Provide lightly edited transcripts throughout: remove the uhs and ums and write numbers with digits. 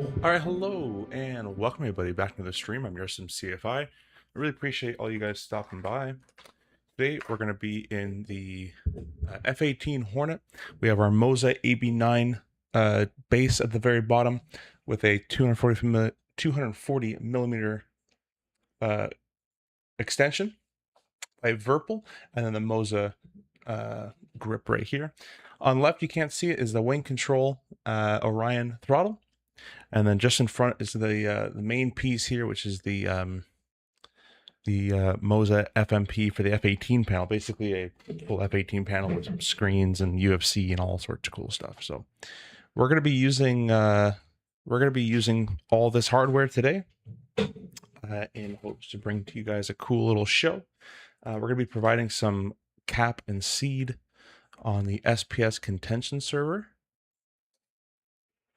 All right, hello and welcome everybody back to the stream. I'm Yoursimcfi. I really appreciate all you guys stopping by. Today we're going to be in the F-18 Hornet. We have our Moza AB9 base at the very bottom with a 240 millimeter extension by Verpel, and then the Moza grip right here. On the left, you can't see it, is the wing control Orion throttle. And then just in front is the main piece here, which is the Moza FMP for the F-18 panel, basically a full F-18 panel with some screens and UFC and all sorts of cool stuff. So we're going to be using all this hardware today in hopes to bring to you guys a cool little show. We're going to be providing some cap and seed on the SPS contention server.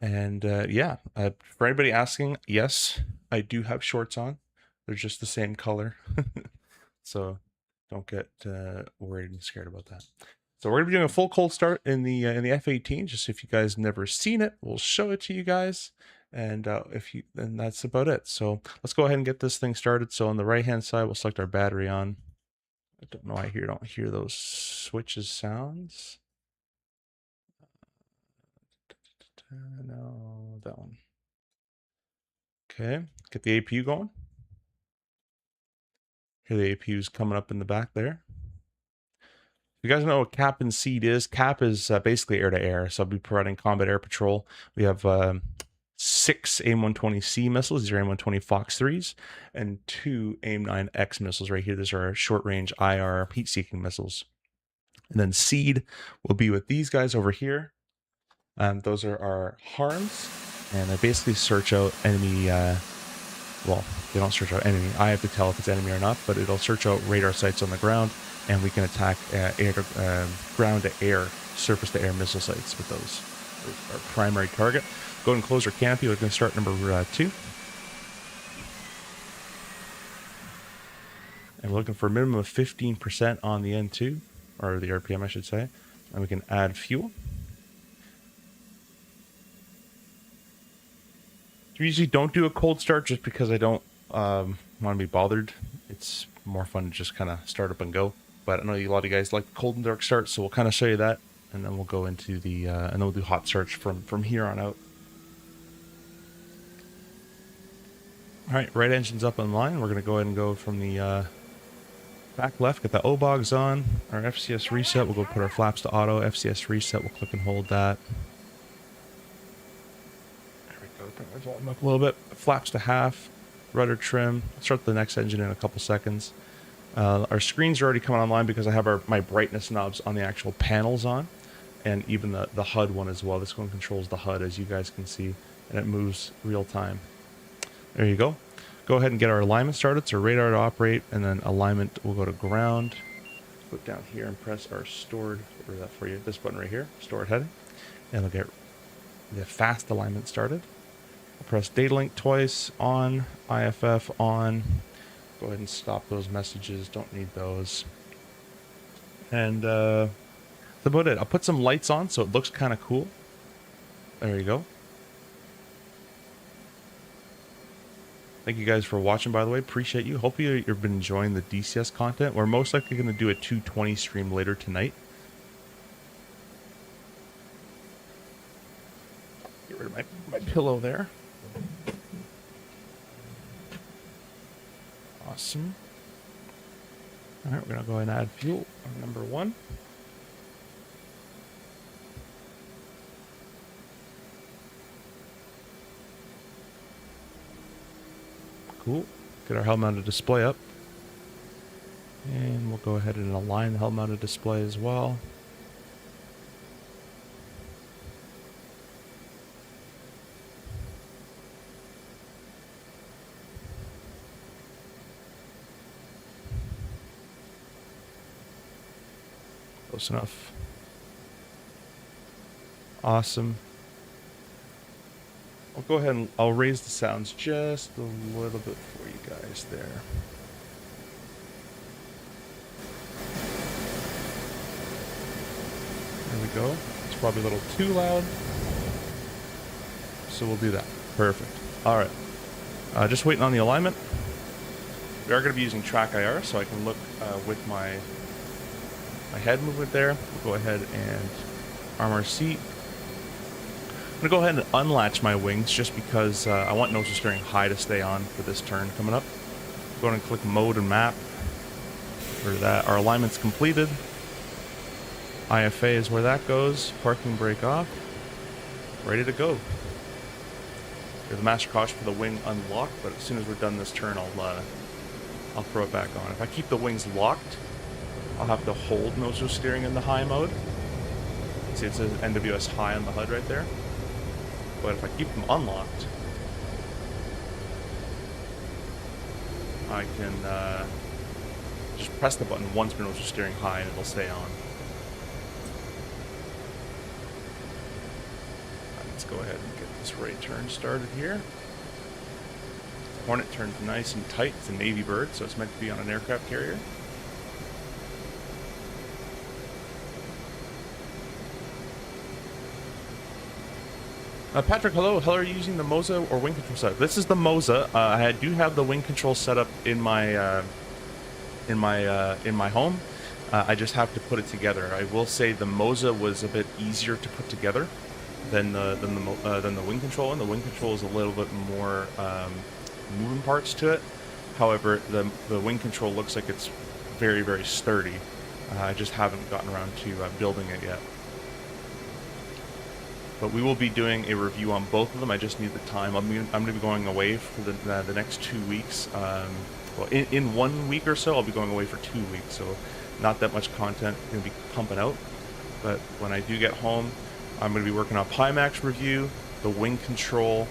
And for anybody asking, yes, I do have shorts on. They're just the same color. So don't get worried and scared about that. So we're going to be doing a full cold start in the F-18. Just if you guys never seen it, we'll show it to you guys. And then that's about it. So let's go ahead and get this thing started. So on the right-hand side, we'll select our battery on. I don't know, I don't hear those switches sounds. No, that one. Okay, get the APU going. Here the APU is coming up in the back there. You guys know what cap and seed is. Cap is basically air-to-air, so I'll be providing combat air patrol. We have 6 AIM-120C missiles. These are AIM-120 Fox 3s, and 2 AIM-9X missiles right here. These are short-range IR heat-seeking missiles. And then seed will be with these guys over here. Those are our harms, and they basically search out enemy, well, they don't search out enemy. I have to tell if it's enemy or not, but it'll search out radar sites on the ground, and we can attack ground-to-air, surface-to-air missile sites with those. Those are our primary target. Go ahead and close our canopy. We're going to start number 2. And we're looking for a minimum of 15% on the N2, or the RPM, I should say. And we can add fuel. I usually don't do a cold start just because I don't want to be bothered. It's more fun to just kind of start up and go. But I know a lot of you guys like cold and dark starts, so we'll kind of show you that, and then we'll go into the and then we'll do hot starts from here on out. All right, right engine's up and line. We're gonna go ahead and go from the back left. Get the O-bogs on. Our FCS reset. We'll go put our flaps to auto. FCS reset. We'll click and hold that. Bring the volume up a little bit. Flaps to half, rudder trim. Start the next engine in a couple seconds. Our screens are already coming online because I have my brightness knobs on the actual panels on, and even the HUD one as well. This one controls the HUD, as you guys can see, and it moves real time. There you go. Go ahead and get our alignment started. So radar to operate, and then alignment will go to ground. Put down here and press our stored, or that for you, this button right here, stored heading, and we'll get the fast alignment started. Press data link twice, on, IFF on. Go ahead and stop those messages, don't need those. And that's about it. I'll put some lights on so it looks kind of cool. There you go. Thank you guys for watching, by the way. Appreciate you. Hope you've been enjoying the DCS content. We're most likely going to do a 220 stream later tonight. Get rid of my pillow there. Awesome. All right, we're going to go ahead and add fuel on number 1. Cool. Get our head-mounted display up. And we'll go ahead and align the head-mounted display as well. Close enough. Awesome. I'll go ahead and I'll raise the sounds just a little bit for you guys there. There we go. It's probably a little too loud, so we'll do that. Perfect. All right. Just waiting on the alignment. We are going to be using track IR, so I can look with my head movement there. We'll go ahead and arm our seat. I'm going to go ahead and unlatch my wings just because I want nose to steering high to stay on for this turn coming up. Go ahead and click mode and map. For that, our alignment's completed. IFA is where that goes. Parking brake off. Ready to go. We have the master caution for the wing unlocked, but as soon as we're done this turn, I'll throw it back on. If I keep the wings locked, I'll have to hold nose steering in the high mode. See, it says NWS high on the HUD right there. But if I keep them unlocked, I can just press the button once my nose is steering high and it'll stay on. Let's go ahead and get this right turn started here. Hornet turns nice and tight. It's a Navy bird, so it's meant to be on an aircraft carrier. Patrick, hello. How are you using the Moza or wing control setup? This is the Moza. I do have the wing control set up in my home. I just have to put it together. I will say the Moza was a bit easier to put together than the wing control, and the wing control is a little bit more moving parts to it. However, the wing control looks like it's very, very sturdy. I just haven't gotten around to building it yet. But we will be doing a review on both of them. I just need the time. I'm going to be going away for the next 2 weeks. Well, in 1 week or so, I'll be going away for 2 weeks. So not that much content going to be pumping out. But when I do get home, I'm going to be working on Pimax review, the wing control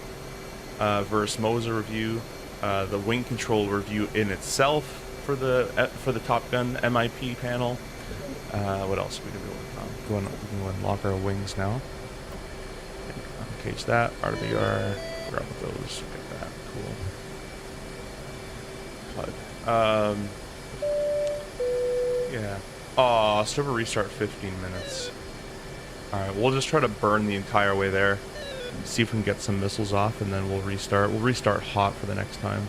versus Moza review, the wing control review in itself for the Top Gun MIP panel. What else are we going to be working on? We're going to unlock our wings now. Cage that, RWR, grab those, get that, cool. HUD. Yeah. Oh, server restart 15 minutes. Alright, we'll just try to burn the entire way there. See if we can get some missiles off, and then we'll restart. We'll restart hot for the next time.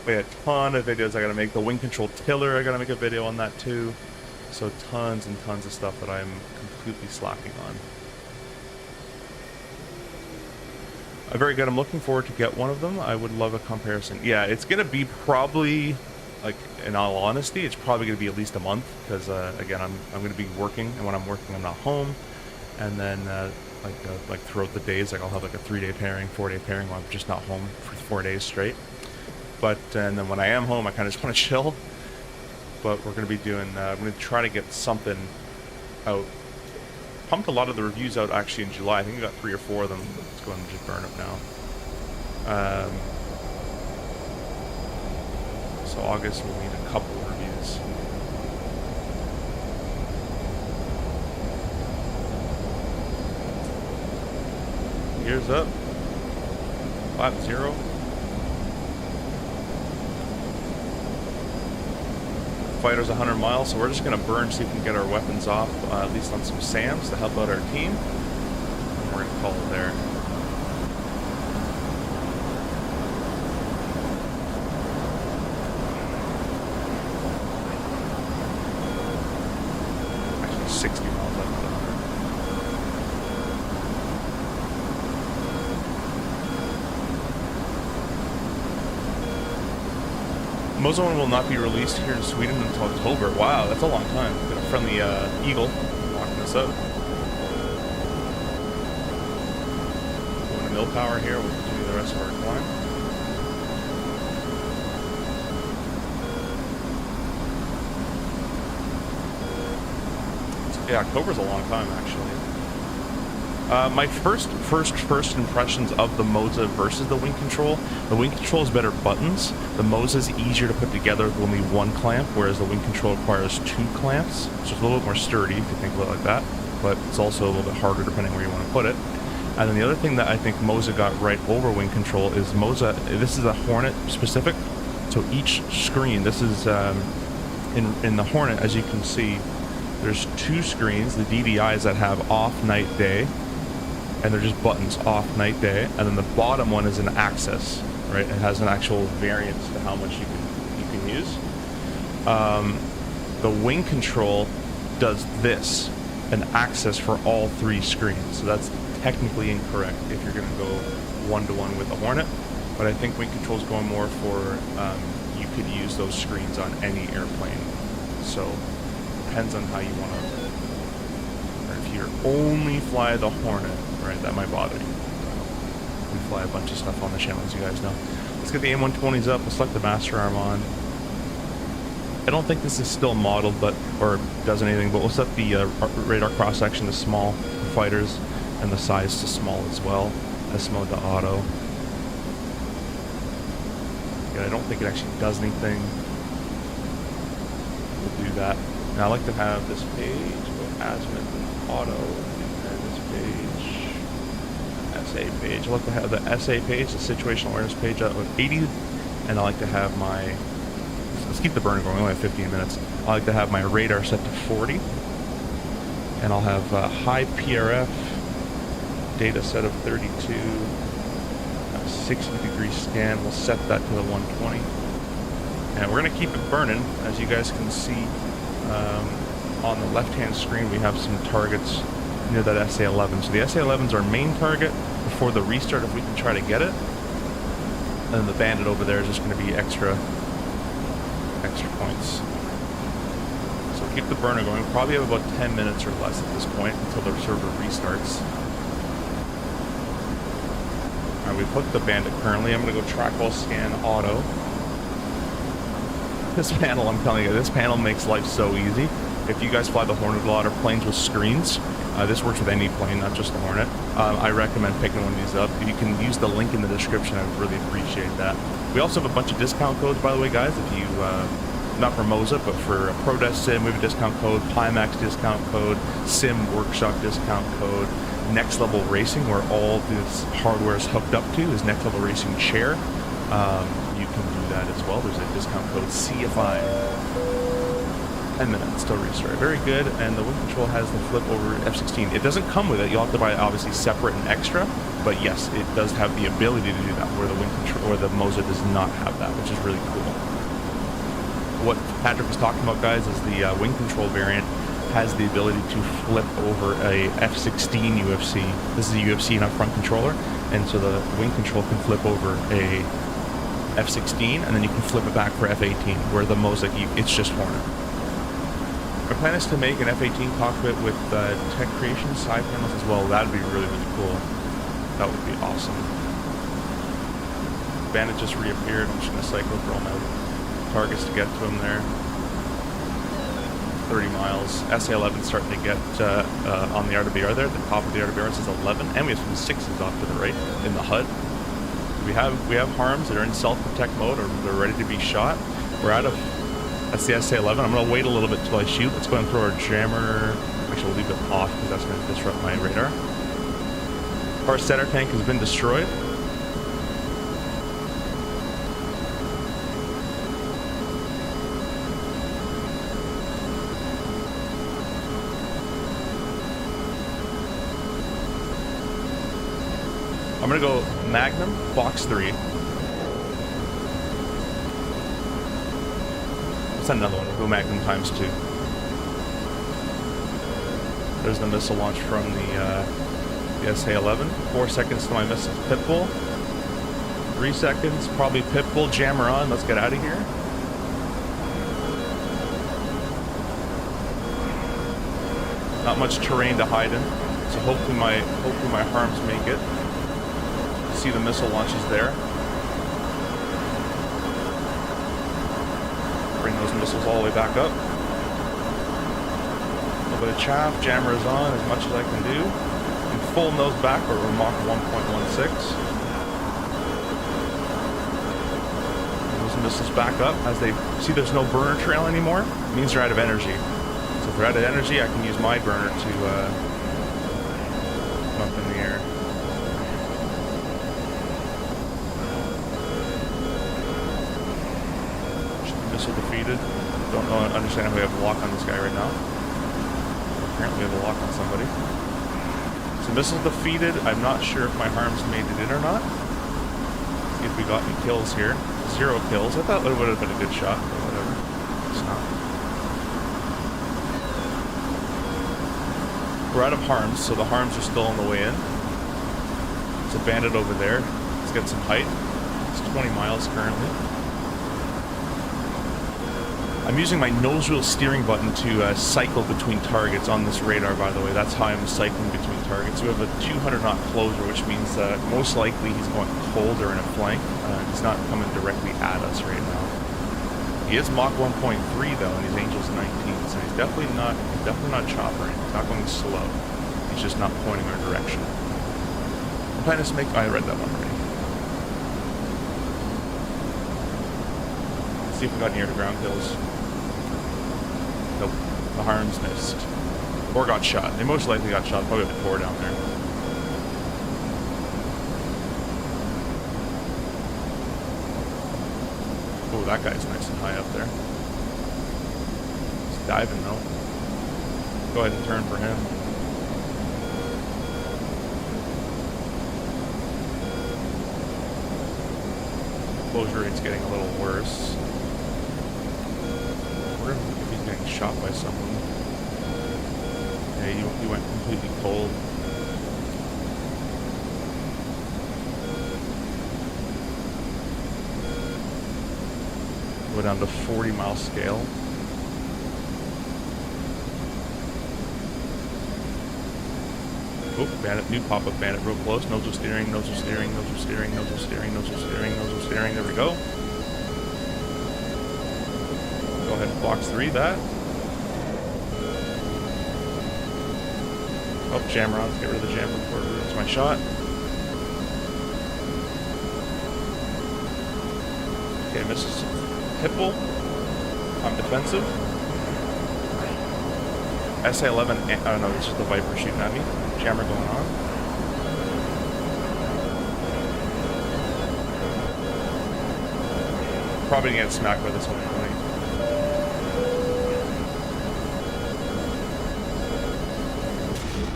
We got a ton of videos I gotta make. The wing control tiller, I gotta make a video on that too. So tons and tons of stuff that I'm completely slacking on. Very good. I'm looking forward to get one of them. I would love a comparison. Yeah, it's going to be probably, like, in all honesty, it's probably going to be at least a month because, again, I'm going to be working, and when I'm working, I'm not home. And then, like throughout the days, like, I'll have, like, a 3-day pairing, 4-day pairing where I'm just not home for 4 days straight. But, and then when I am home, I kind of just want to chill. But we're going to be doing, I'm going to try to get something out. Pumped a lot of the reviews out actually in July. I think we got 3 or 4 of them. Let's go ahead and just burn up now. So August we'll need a couple of reviews. Gears up. Lap 0. Fighter's 100 miles, so we're just going to burn, see if we can get our weapons off, at least on some SAMs to help out our team. And we're going to call it there. Actually, 60 miles left of 100. Moza one will not be released here in Sweden until October. Wow, that's a long time. Got a friendly Eagle walking us out. Going to mill power here. We'll continue the rest of our climb. Yeah, October's a long time actually. My first impressions of the Moza versus the wing control. The wing control has better buttons. The Moza is easier to put together with only 1 clamp, whereas the wing control requires 2 clamps. So it's a little bit more sturdy if you think of it like that, but it's also a little bit harder depending where you want to put it. And then the other thing that I think Moza got right over wing control is Moza, this is a Hornet specific, so each screen, this is in the Hornet, as you can see, there's 2 screens, the DVIs that have off, night, day. and they're just buttons: off, night, day. And then the bottom one is an axis, right? It has an actual variance to how much you can use. The wing control does this, an axis for all 3 screens. So that's technically incorrect if you're going to go one-to-one with the Hornet. But I think wing control is going more for you could use those screens on any airplane. So depends on how you want to. Or if you only fly the Hornet, right, that might bother you. We fly a bunch of stuff on the channel, as you guys know. Let's get the AIM-120s up. We'll select the master arm on. I don't think this is still modeled, or does anything, but we'll set the radar cross-section to small for fighters, and the size to small as well. S mode to auto. Yeah, I don't think it actually does anything. We'll do that. Now I like to have this page go azimuth and auto, and this page, SA page. I like to have the SA page, the situational awareness page, with 80, and I like to have my. Let's keep the burner going. We only have 15 minutes. I like to have my radar set to 40, and I'll have high PRF data set of 32, 60-degree scan. We'll set that to the 120, and we're going to keep it burning. As you guys can see on the left-hand screen, we have some targets near that SA-11. So the SA-11 is our main target before the restart, if we can try to get it. And then the Bandit over there is just going to be extra points. So keep the burner going. Probably have about 10 minutes or less at this point until the server restarts. Alright, we've hooked the Bandit currently. I'm going to go track while scan auto. This panel, I'm telling you, this panel makes life so easy. If you guys fly the Hornet a lot or planes with screens, this works with any plane, not just the Hornet. I recommend picking one of these up. You can use the link in the description. I would really appreciate that. We also have a bunch of discount codes, by the way, guys. If you, not for Moza, but for ProDesk Sim, we have a discount code, Pimax discount code, Simworkshop discount code, Next Level Racing, where all this hardware is hooked up to, is Next Level Racing Chair. You can do that as well. There's a discount code CFI. 10 minutes till restart. Very good. And the wing control has the flip over F-16. It doesn't come with it. You'll have to buy it obviously separate and extra. But yes, it does have the ability to do that, where the wing control or the Moza does not have that, which is really cool. What Patrick was talking about, guys, is the wing control variant has the ability to flip over a F-16 UFC. This is a UFC, not front controller, and so the wing control can flip over a F-16, and then you can flip it back for F-18, where the Moza, it's just Hornet. Our plan is to make an F-18 cockpit with tech creation side panels as well. That would be really, really cool. That would be awesome. Bandit just reappeared. I'm just going to cycle through all my targets to get to him there. 30 miles. SA-11 starting to get on the RWR there. At the top of the RWR says 11, and we have some 6s off to the right in the HUD. We have harms that are in self-protect mode, or they're ready to be shot. We're out of. That's the SA-11. I'm going to wait a little bit till I shoot. Let's go and throw our jammer. Actually, we'll leave it off because that's going to disrupt my radar. Our center tank has been destroyed. I'm going to go Magnum, box 3. Send another one. We'll go Magnum times 2. There's the missile launch from the SA-11. 4 seconds to my missile Pitbull. 3 seconds, probably Pitbull. Jammer on. Let's get out of here. Not much terrain to hide in, so hopefully my harms make it. See the missile launches there. Bring those missiles all the way back up. A little bit of chaff. Jammer is on as much as I can do. And full nose back, but we're Mach 1.16. Those missiles back up as they see there's no burner trail anymore. It means they're out of energy. So if they're out of energy, I can use my burner to come up in the air. Missile defeated. Don't understand how we have a lock on this guy right now. Apparently we have a lock on somebody. So missile defeated. I'm not sure if my harms made it in or not. See if we got any kills here. 0 kills. I thought it would have been a good shot, but whatever. It's not. We're out of harms, so the harms are still on the way in. There's a bandit over there. Let's get some height. It's 20 miles currently. I'm using my nose wheel steering button to cycle between targets on this radar, by the way. That's how I'm cycling between targets. We have a 200 knot closer, which means that most likely he's going cold or in a flank. He's not coming directly at us right now. He is Mach 1.3 though, and his Angel's 19, so he's definitely not choppering. He's not going slow. He's just not pointing our direction. I'm planning to make. I read that one already. Let's see if we got any air-to-ground kills. Nope. The harms missed. Or got shot. They most likely got shot. Probably the core down there. Oh, that guy's nice and high up there. He's diving though. Go ahead and turn for him. Closure rate's getting a little worse. I wonder if he's getting shot by someone. Yeah, he went completely cold. Go down to 40 mile scale. Oh, bandit, new pop-up bandit real close. Nozzle steering, nozzle steering, nozzle steering, nozzle steering, nozzle steering, nozzle steering. There we go. Go ahead and box 3 that. Oh, jammer on. Let's get rid of the jammer before it ruins my shot. Okay, misses Hipple. I'm defensive. SA-11, oh no, this is the Viper shooting at me. Jammer going on. Probably gonna get smacked by this one anyway.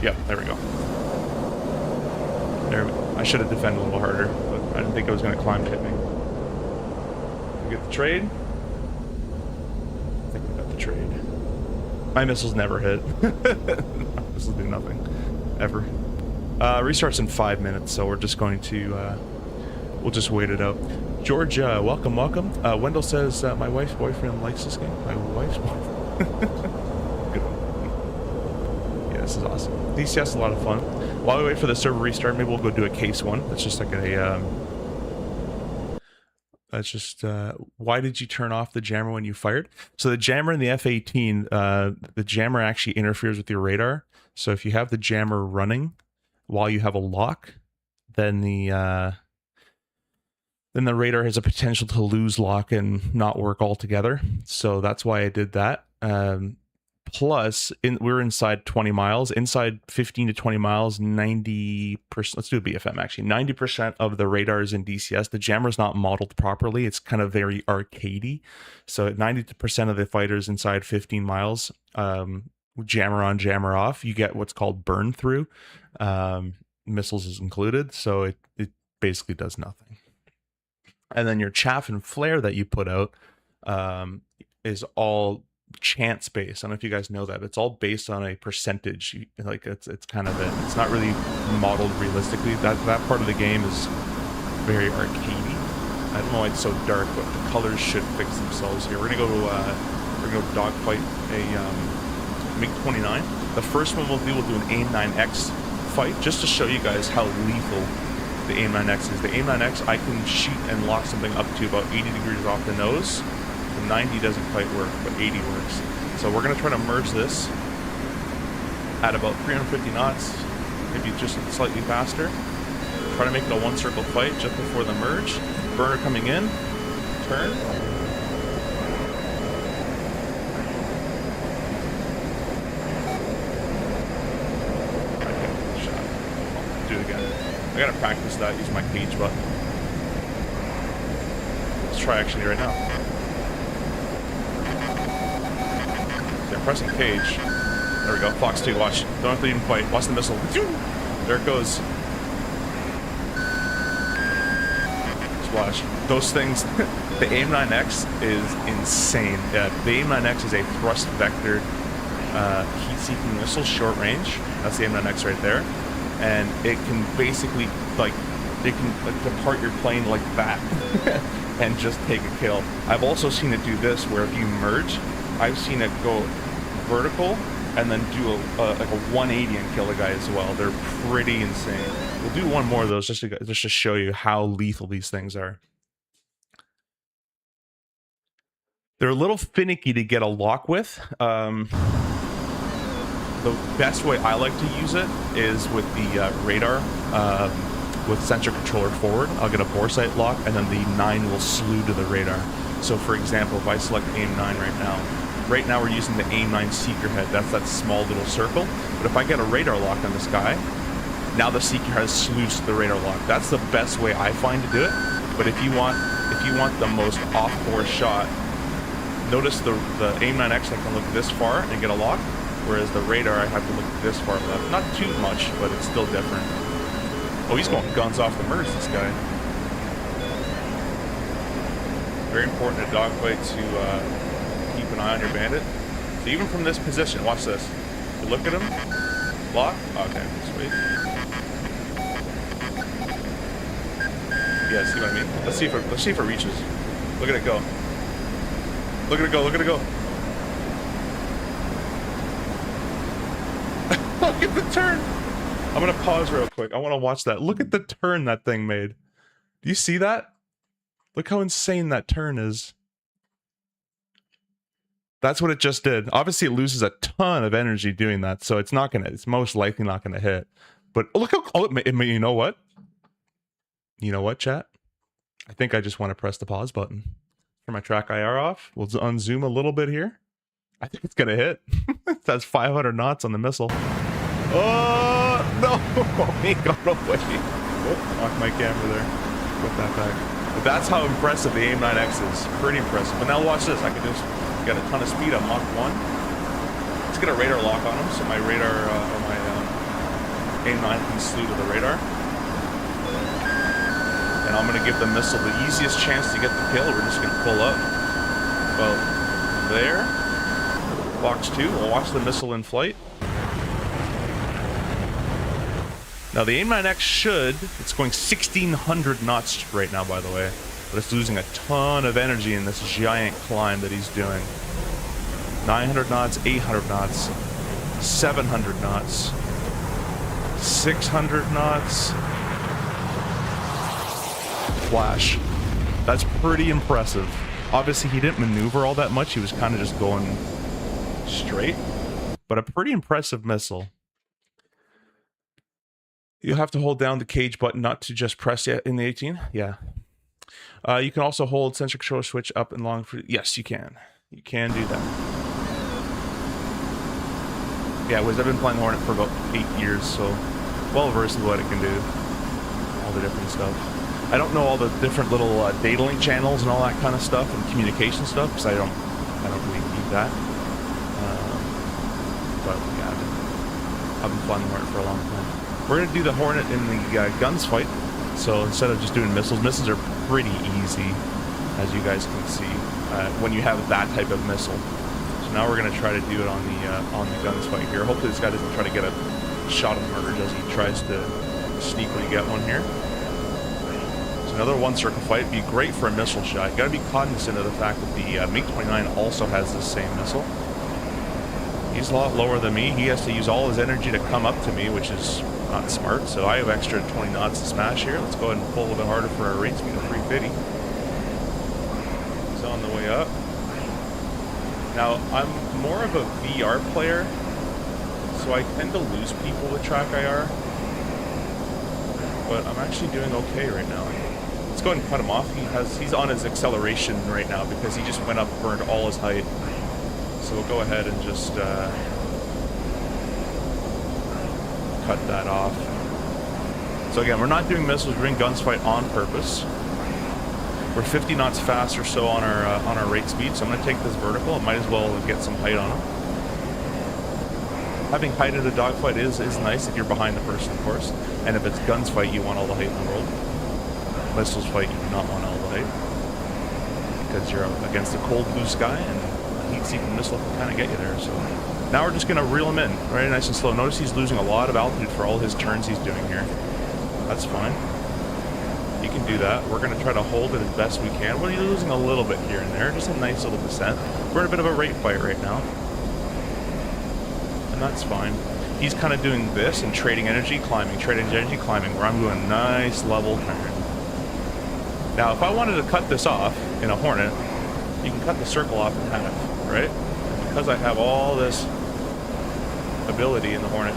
Yep, there we go. I should have defended a little harder, but I didn't think I was gonna climb to hit me. We get the trade. I think we got the trade. My missiles never hit. Missiles do nothing. Ever. Restarts in 5 minutes, so we're just going to, we'll just wait it out. George, welcome, welcome. Wendell says, my wife's boyfriend likes this game. My wife's boyfriend. Good one. Yeah, this is awesome. DCS is a lot of fun. While we wait for the server restart, maybe we'll go do a case one. That's just like a, that's just, why did you turn off the jammer when you fired? So the jammer in the F-18, the jammer actually interferes with your radar. So if you have the jammer running while you have a lock, then the radar has a potential to lose lock and not work altogether. So that's why I did that. Plus, we're inside 20 miles. Inside 15 to 20 miles, 90%, let's do a BFM actually, 90% of the radars in DCS, the jammer's not modeled properly. It's kind of very arcadey. So 90% of the fighters inside 15 miles, jammer on, jammer off, you get what's called burn through. Missiles is included, so it basically does nothing. And then your chaff and flare that you put out is all chance based. I don't know if you guys know that. It's all based on a percentage. Like it's kind of it's not really modeled realistically. That part of the game is very arcadey. I don't know why it's so dark, but the colors should fix themselves here. We're gonna go dogfight a MiG-29. The first one we'll do an AIM-9X fight, just to show you guys how lethal the AIM-9X is. The AIM-9X, I can shoot and lock something up to about 80 degrees off the nose. The 90 doesn't quite work, but 80 works. So we're going to try to merge this at about 350 knots, maybe just slightly faster. Try to make it a one-circle fight just before the merge. Burner coming in. Turn. Do it again. I gotta practice that, use my cage button. Let's try actually right now. Okay, I'm pressing cage. There we go. Fox 2, watch. Don't have to even fight. Watch the missile. There There it goes. Watch those things. The AIM-9X is insane. The AIM-9X is a thrust vectored heat-seeking missile, short range. That's the AIM-9X right there, and it can basically it can depart your plane like that and just take a kill. I've also seen it do this, where if you merge, I've seen it go vertical and then do like a 180 and kill a guy as well. They're pretty insane. We'll do one more of those just to show you how lethal these things are. They're a little finicky to get a lock with. The best way I like to use it is with the radar, with sensor controller forward. I'll get a bore sight lock, and then the 9 will slew to the radar. So for example, if I select AIM-9 right now we're using the AIM-9 seeker head. That's that small little circle. But if I get a radar lock on this guy, now the seeker has slews to the radar lock. That's the best way I find to do it. But if you want the most off-bore shot, notice the AIM-9X, I can look this far and get a lock, whereas the radar I have to look this far left. Not too much, but it's still different. Oh, he's going guns off the MERS, this guy. Very important in dogfight to keep an eye on your bandit. So even from this position, watch this. You look at him, lock. Okay, sweet. Yeah, see what I mean? Let's see if it reaches. Look at it go. Look at it go, look at it go. Look at the turn. I'm gonna pause real quick. I wanna watch that. Look at the turn that thing made. Do you see that? Look how insane that turn is. That's what it just did. Obviously it loses a ton of energy doing that, so it's most likely not gonna hit. But look how, you know what? You know what, chat? I think I just want to press the pause button. Turn my track IR off. We'll unzoom a little bit here. I think it's gonna hit. It has 500 knots on the missile. Oh no! He got away. Oh, knocked my camera there. Put that back. But that's how impressive the AIM-9X is. Pretty impressive. But now watch this. I can just get a ton of speed at Mach 1. Let's get a radar lock on him, so my radar, my AIM-9 can slew to the radar. And I'm gonna give the missile the easiest chance to get the kill. We're just gonna pull up. Well, there. Box 2. We'll watch the missile in flight. Now the AIM-9X it's going 1600 knots right now, by the way, but it's losing a ton of energy in this giant climb that he's doing. 900 knots, 800 knots, 700 knots, 600 knots. Flash. That's pretty impressive. Obviously he didn't maneuver all that much. He was kind of just going straight, but a pretty impressive missile. You have to hold down the cage button, not to just press it in the 18. Yeah. You can also hold sensor control switch up and long for. Yes, you can. You can do that. Yeah, I've been playing Hornet for about 8 years, so well versed in what it can do. All the different stuff. I don't know all the different little data link channels and all that kind of stuff and communication stuff because I don't really need that. But yeah, I've been flying Hornet for a long time. We're going to do the Hornet in the guns fight. So instead of just doing missiles are pretty easy, as you guys can see, when you have that type of missile. So now we're going to try to do it on the guns fight here. Hopefully this guy doesn't try to get a shot of murder as he tries to sneakily get one here. So another one circle fight would be great for a missile shot. You got to be cognizant of the fact that the MiG-29 also has this same missile. He's a lot lower than me. He has to use all his energy to come up to me, which is not smart. So I have extra 20 knots to smash here. Let's go ahead and pull a little bit harder for our rate speed of 350. He's on the way up. Now, I'm more of a VR player, so I tend to lose people with track IR. But I'm actually doing okay right now. Let's go ahead and cut him off. He's on his acceleration right now because he just went up, burned all his height. So we'll go ahead and just cut that off. So again, we're not doing missiles, we're doing guns fight on purpose. We're 50 knots fast or so on our rate speed, so I'm going to take this vertical. I might as well get some height on him. Having height in a dogfight is nice if you're behind the person, of course. And if it's guns fight, you want all the height in the world. Missiles fight, you do not want all the height. Because you're up against a cold blue sky, and a heat-seeking missile can kind of get you there. So now we're just going to reel him in, right, nice and slow. Notice he's losing a lot of altitude for all his turns he's doing here. That's fine. You can do that. We're going to try to hold it as best we can. We're losing a little bit here and there, just a nice little descent. We're in a bit of a rate fight right now. And that's fine. He's kind of doing this and trading energy, climbing, trading energy, climbing, where I'm doing a nice level turn. Now, if I wanted to cut this off in a Hornet, you can cut the circle off in half, right? And because I have all this ability in the Hornet,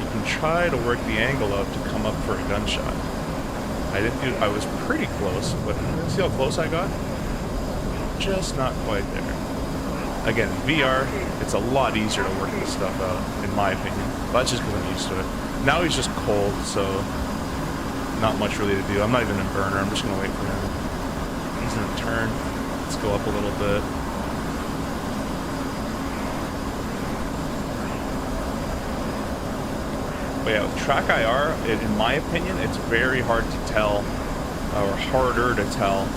you can try to work the angle out to come up for a gunshot. I was pretty close, but see how close I got? Just not quite there. Again, in VR, it's a lot easier to work this stuff out, in my opinion. But that's just because I'm used to it. Now he's just cold, so not much really to do. I'm not even in burner. I'm just going to wait for him. He's in a turn. Let's go up a little bit. But yeah, with track IR, in my opinion, it's very hard to tell, or harder to tell,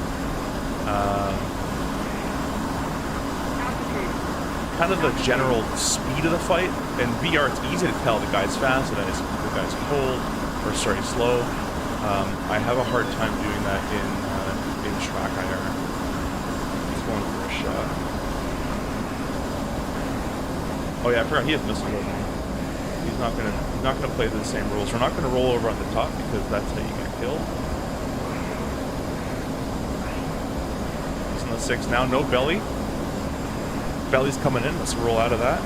kind of the general speed of the fight. In VR, it's easy to tell the guy's fast, the guy's cold, or sorry, slow. I have a hard time doing that in track IR. He's going for a shot. Oh yeah, I forgot he has missiles over me. He's not gonna play the same rules. We're not gonna roll over on the top because that's how you get killed. He's in the 6 now. No belly. Belly's coming in. Let's roll out of that.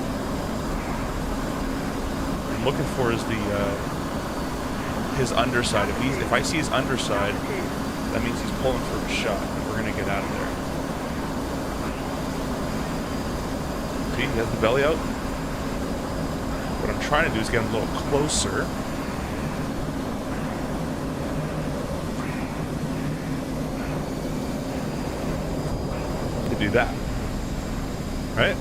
What I'm looking for is his underside. If I see his underside, that means he's pulling for a shot. We're gonna get out of there. See, he has the belly out. What I'm trying to do is get him a little closer. To do that. Right?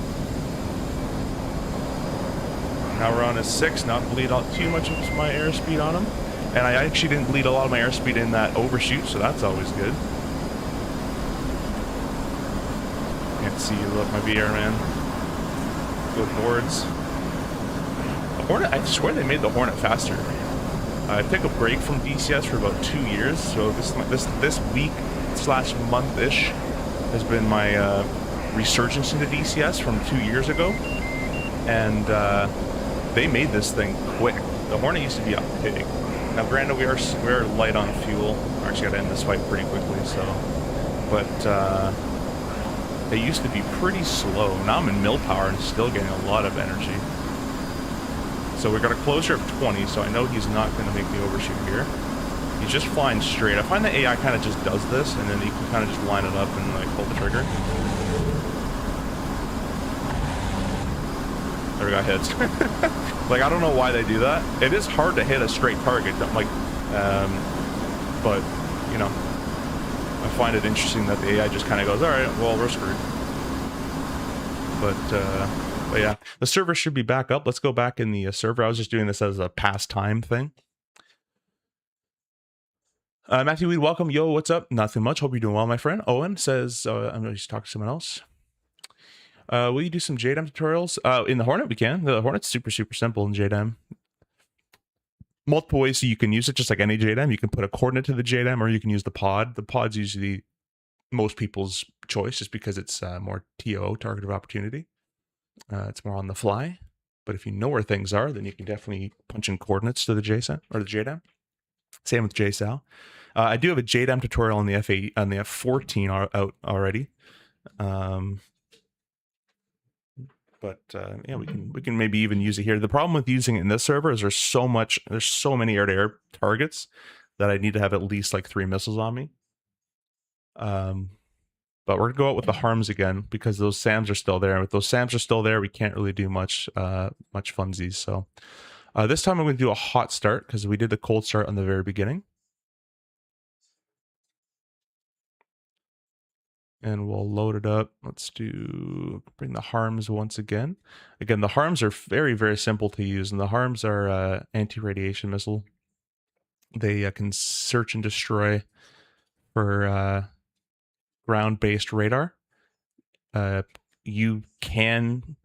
Now we're on his 6, not bleed out too much of my airspeed on him. And I actually didn't bleed a lot of my airspeed in that overshoot, so that's always good. Can't see you, look, my VR, man. Good boards. Hornet, I swear they made the Hornet faster. I took a break from DCS for about 2 years, so this week slash month-ish has been my resurgence into DCS from 2 years ago, and they made this thing quick. The Hornet used to be a pig. Now, granted, we are light on fuel. I actually got to end this fight pretty quickly, so. But they used to be pretty slow. Now I'm in mill power and still getting a lot of energy. So we got a closure of 20, so I know he's not going to make the overshoot here. He's just flying straight. I find the AI kind of just does this, and then you can kind of just line it up and like pull the trigger. There we got hits. Like, I don't know why they do that. It is hard to hit a straight target, like, but, you know, I find it interesting that the AI just kind of goes, all right, well, we're screwed. But yeah, the server should be back up. Let's go back in the server. I was just doing this as a pastime thing. Matthew Weed, welcome. Yo, what's up? Nothing much. Hope you're doing well, my friend. Owen says, I'm going to talk to someone else. Will you do some JDAM tutorials? In the Hornet, we can. The Hornet's super, super simple in JDAM. Multiple ways so you can use it, just like any JDAM. You can put a coordinate to the JDAM, or you can use the pod. The pod's usually most people's choice, just because it's more TO, target of opportunity. It's more on the fly. But if you know where things are, then you can definitely punch in coordinates to the JSON or the JDAM. Same with JSAL. I do have a JDAM tutorial on the F8 on the F-14 out already. But yeah, we can maybe even use it here. The problem with using it in this server is there's so many air-to-air targets that I need to have at least like 3 missiles on me. But we're gonna go out with the harms again because those SAMs are still there. And if those SAMs are still there, we can't really do much funsies. So this time I'm going to do a hot start because we did the cold start on the very beginning. and we'll load it up. Let's bring the harms once again. Again, the harms are very, very simple to use, and the harms are anti-radiation missile. They can search and destroy for ground-based radar. You can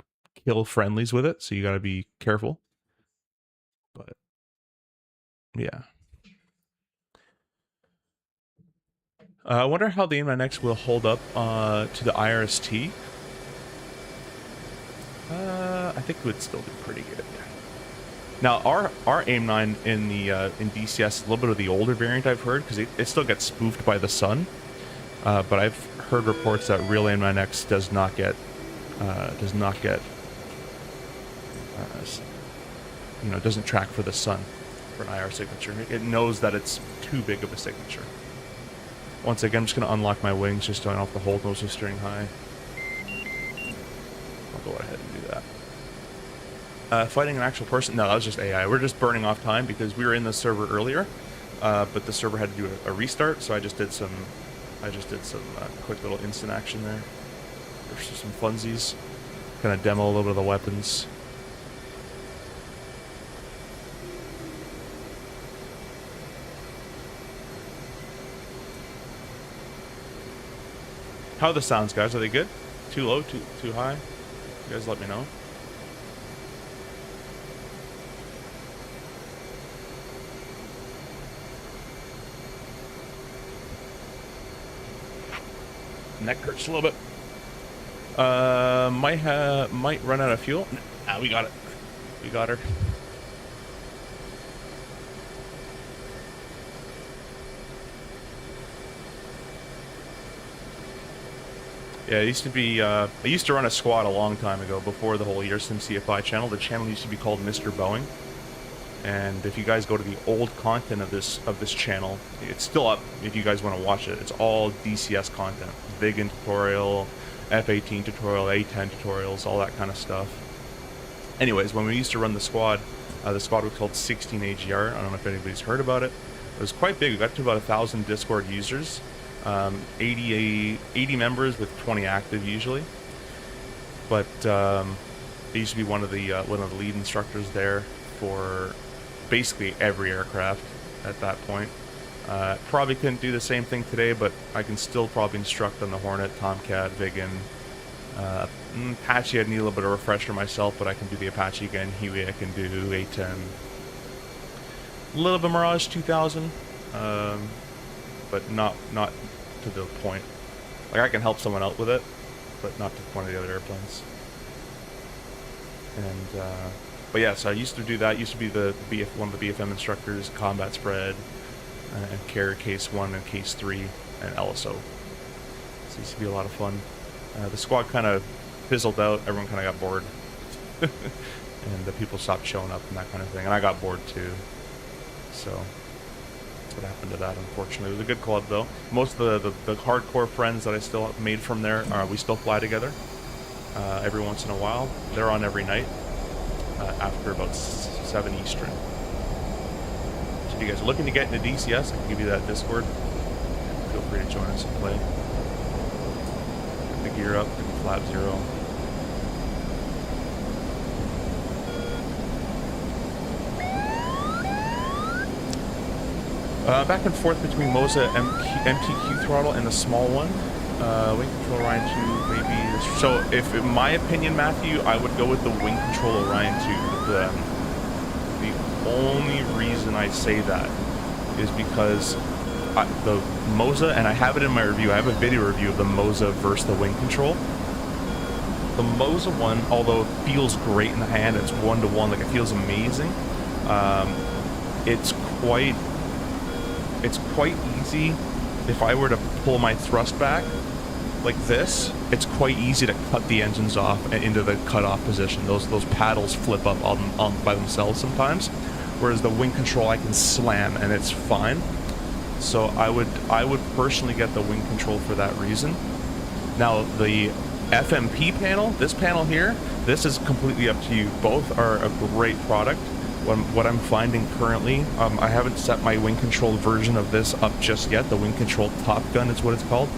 kill friendlies with it, so you got to be careful. But yeah. I wonder how the AIM-9X will hold up to the IRST. I think it would still do pretty good. Now, our AIM-9 in DCS is a little bit of the older variant, I've heard, because it still gets spoofed by the sun. But I've heard reports that real AIM-9X does not get doesn't track for the sun for an IR signature. It knows that it's too big of a signature. Once again, I'm just going to unlock my wings just so I don't have to hold nose of steering high. I'll go ahead and do that. Fighting an actual person? No, that was just AI. We're just burning off time because we were in the server earlier, but the server had to do a restart, so I just did some quick little instant action there. There's just some funsies. Kind of demo a little bit of the weapons. How are the sounds, guys? Are they good? Too low? Too high? You guys let me know. Neck hurts a little bit. Might run out of fuel. Nah, we got it. We got her. Yeah, it used to be, I used to run a squad a long time ago, before the whole Yoursimcfi channel. The channel used to be called Mr. Boeing. And if you guys go to the old content of this channel, it's still up if you guys want to watch it. It's all DCS content. Vegan tutorial, F-18 tutorial, A-10 tutorials, all that kind of stuff. Anyways, when we used to run the squad was called 16 AGR. I don't know if anybody's heard about it. It was quite big. We got to about 1,000 Discord users. 80 members with 20 active usually, but I used to be one of the lead instructors there for basically every aircraft at that point. Probably couldn't do the same thing today, but I can still probably instruct on the Hornet, Tomcat, Vigan, Apache. I need a little bit of a refresher myself, but I can do the Apache again. Huey I can do, A-10, a little bit of Mirage 2000, but not to the point. Like, I can help someone out with it, but not to the point of the other airplanes. And but yeah, so I used to do that. Used to be one of the BFM instructors, combat spread, and carrier case 1 and case 3, and LSO. So it used to be a lot of fun. The squad kind of fizzled out. Everyone kind of got bored, and the people stopped showing up and that kind of thing. And I got bored too. So that's what happened to that, unfortunately. It was a good club though. Most of the hardcore friends that I still have made from there, we still fly together every once in a while. They're on every night after about 7 Eastern. So if you guys are looking to get into DCS, I can give you that Discord. Feel free to join us and play. Get the gear up, get the flap 0. Back and forth between Moza MTQ throttle and the small one. Wing control Orion 2, maybe. So, if in my opinion, Matthew, I would go with the wing control Orion 2. The only reason I say that is because the Moza, and I have it in my review, I have a video review of the Moza versus the wing control. The Moza one, although it feels great in the hand, it's 1-to-1, like it feels amazing. It's quite easy. If I were to pull my thrust back like this, it's quite easy to cut the engines off and into the cut-off position. Those paddles flip up on by themselves sometimes, whereas the wing control I can slam and it's fine. So I would personally get the wing control for that reason. Now the FMP panel, this panel here, this is completely up to you. Both are a great product. What I'm finding currently, I haven't set my wing control version of this up just yet. The wing control Top Gun is what it's called.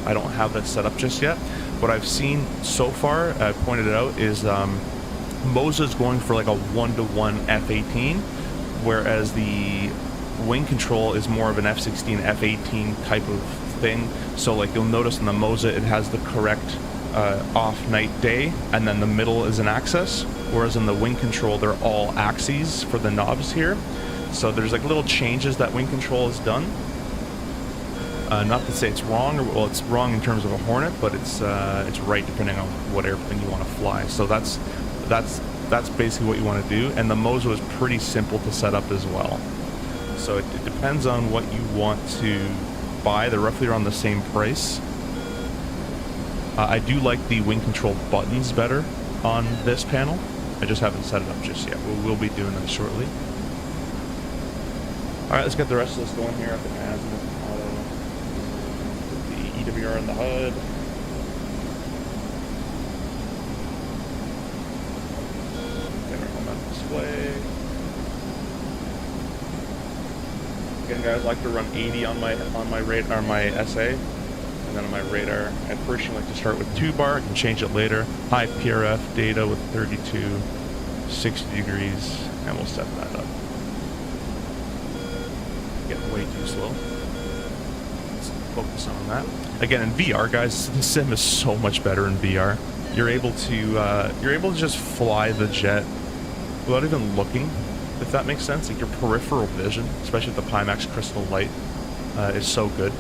I don't have that set up just yet. What I've seen so far, I pointed it out, is Moza is going for like a 1-to-1 F-18, whereas the wing control is more of an F-16, F-18 type of thing. So like you'll notice in the Moza, it has the correct off night day, and then the middle is an axis, whereas in the wing control, they're all axes for the knobs here. So there's like little changes that wing control has done. Not to say it's wrong, or well, it's wrong in terms of a Hornet, but it's right depending on what airplane you want to fly. So that's basically what you want to do. And the Moza is pretty simple to set up as well. So it depends on what you want to buy. They're roughly around the same price. I do like the wing control buttons better on this panel. I just haven't set it up just yet. We'll be doing that shortly. All right, let's get the rest of this going here at the azimuth auto. Put the EWR in the HUD. Get our home display. Again, guys, I like to run 80 on my radar, my SA, and then on my radar. I personally like to start with 2-bar. I can change it later. High PRF data with 32, 60 degrees, and we'll set that up. Getting way too slow. Let's focus on that. Again, in VR, guys, the sim is so much better in VR. You're able to just fly the jet without even looking, if that makes sense. Like your peripheral vision, especially with the Pimax crystal light, is so good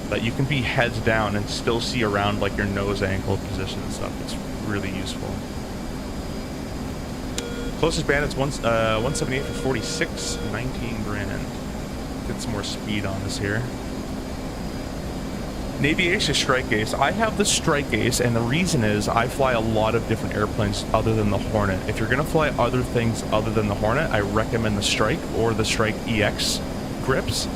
that you can be heads down and still see around like your nose angle position and stuff. It's really useful. Closest bandit's 178 for 46, 19 grand. Get some more speed on this here. Navy Ace is Strike Ace. I have the Strike Ace, and the reason is I fly a lot of different airplanes other than the Hornet. If you're going to fly other things other than the Hornet, I recommend the Strike or the Strike EX grips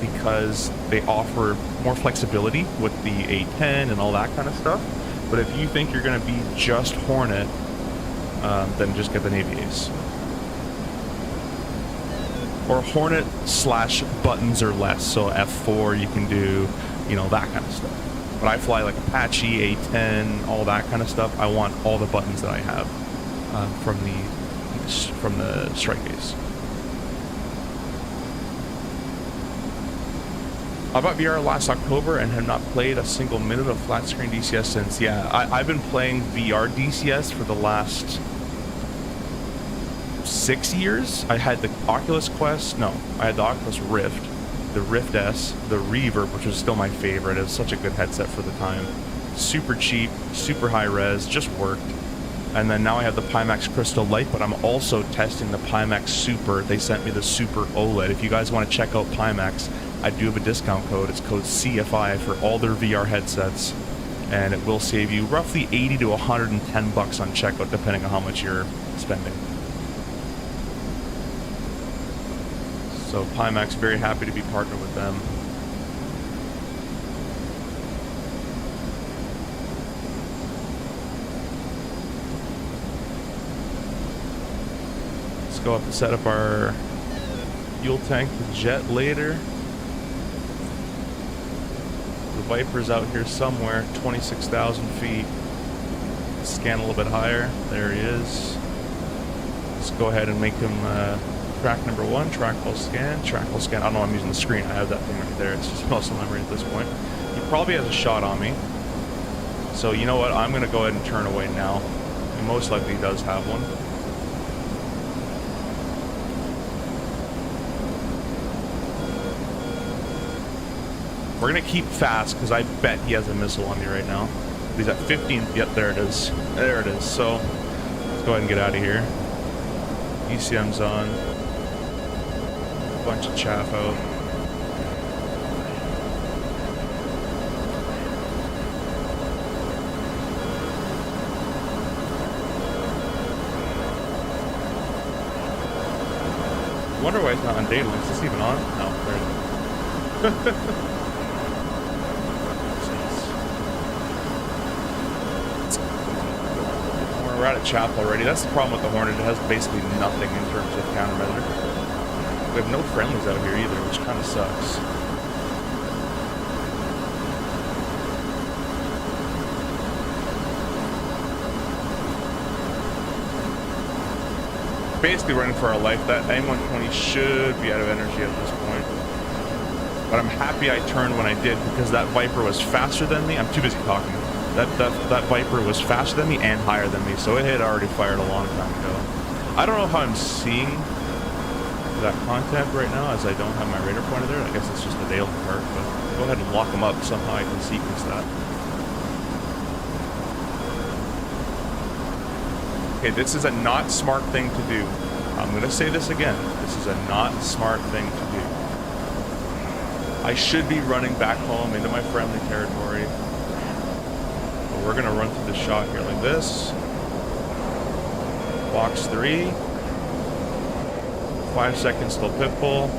because they offer more flexibility with the A10 and all that kind of stuff. But if you think you're going to be just Hornet, then just get the Navy Ace. Or Hornet / buttons or less. So F4 you can do, you know, that kind of stuff. But I fly like Apache, A10, all that kind of stuff. I want all the buttons that I have from the Strike Ace. I bought VR last October and have not played a single minute of flat screen DCS since. Yeah, I've been playing VR DCS for the last 6 years. I had the Oculus Quest. No, I had the Oculus Rift, the Rift S, the Reverb, which was still my favorite. It was such a good headset for the time. Super cheap, super high res, just worked. And then now I have the Pimax Crystal Light, but I'm also testing the Pimax Super. They sent me the Super OLED. If you guys want to check out Pimax, I do have a discount code. It's code CFI for all their VR headsets, and it will save you roughly 80 to 110 bucks on checkout, depending on how much you're spending. So Pimax, very happy to be partnered with them. Let's go up and set up our fuel tank with jet later. The Viper's out here somewhere, 26,000 feet. Scan a little bit higher. There he is. Let's go ahead and make him track number 1, track while scan, track while scan. I don't know, I'm using the screen. I have that thing right there. It's just muscle memory at this point. He probably has a shot on me. So you know what? I'm going to go ahead and turn away now. He most likely does have one. We're going to keep fast because I bet he has a missile on me right now. He's at 15. Yep, there it is. There it is. So let's go ahead and get out of here. ECM's on. A bunch of chaff out. I wonder why it's not on data links. Is this even on? No, there it is. We're out of chaff already. That's the problem with the Hornet. It has basically nothing in terms of countermeasure. We have no friendlies out here either, which kind of sucks. basically running for our life. That M120 should be out of energy at this point. But I'm happy I turned when I did because that Viper was faster than me. I'm too busy talking. That Viper was faster than me and higher than me, so it had already fired a long time ago. I don't know how I'm seeing that content right now as I don't have my radar pointer there. I guess it's just the daily part, but go ahead and lock them up somehow I can sequence that. Okay, this is a not smart thing to do. I'm going to say this again. This is a not smart thing to do. I should be running back home into my friendly territory. But we're going to run through the shot here like this. Box 3. 5 seconds till pit pull.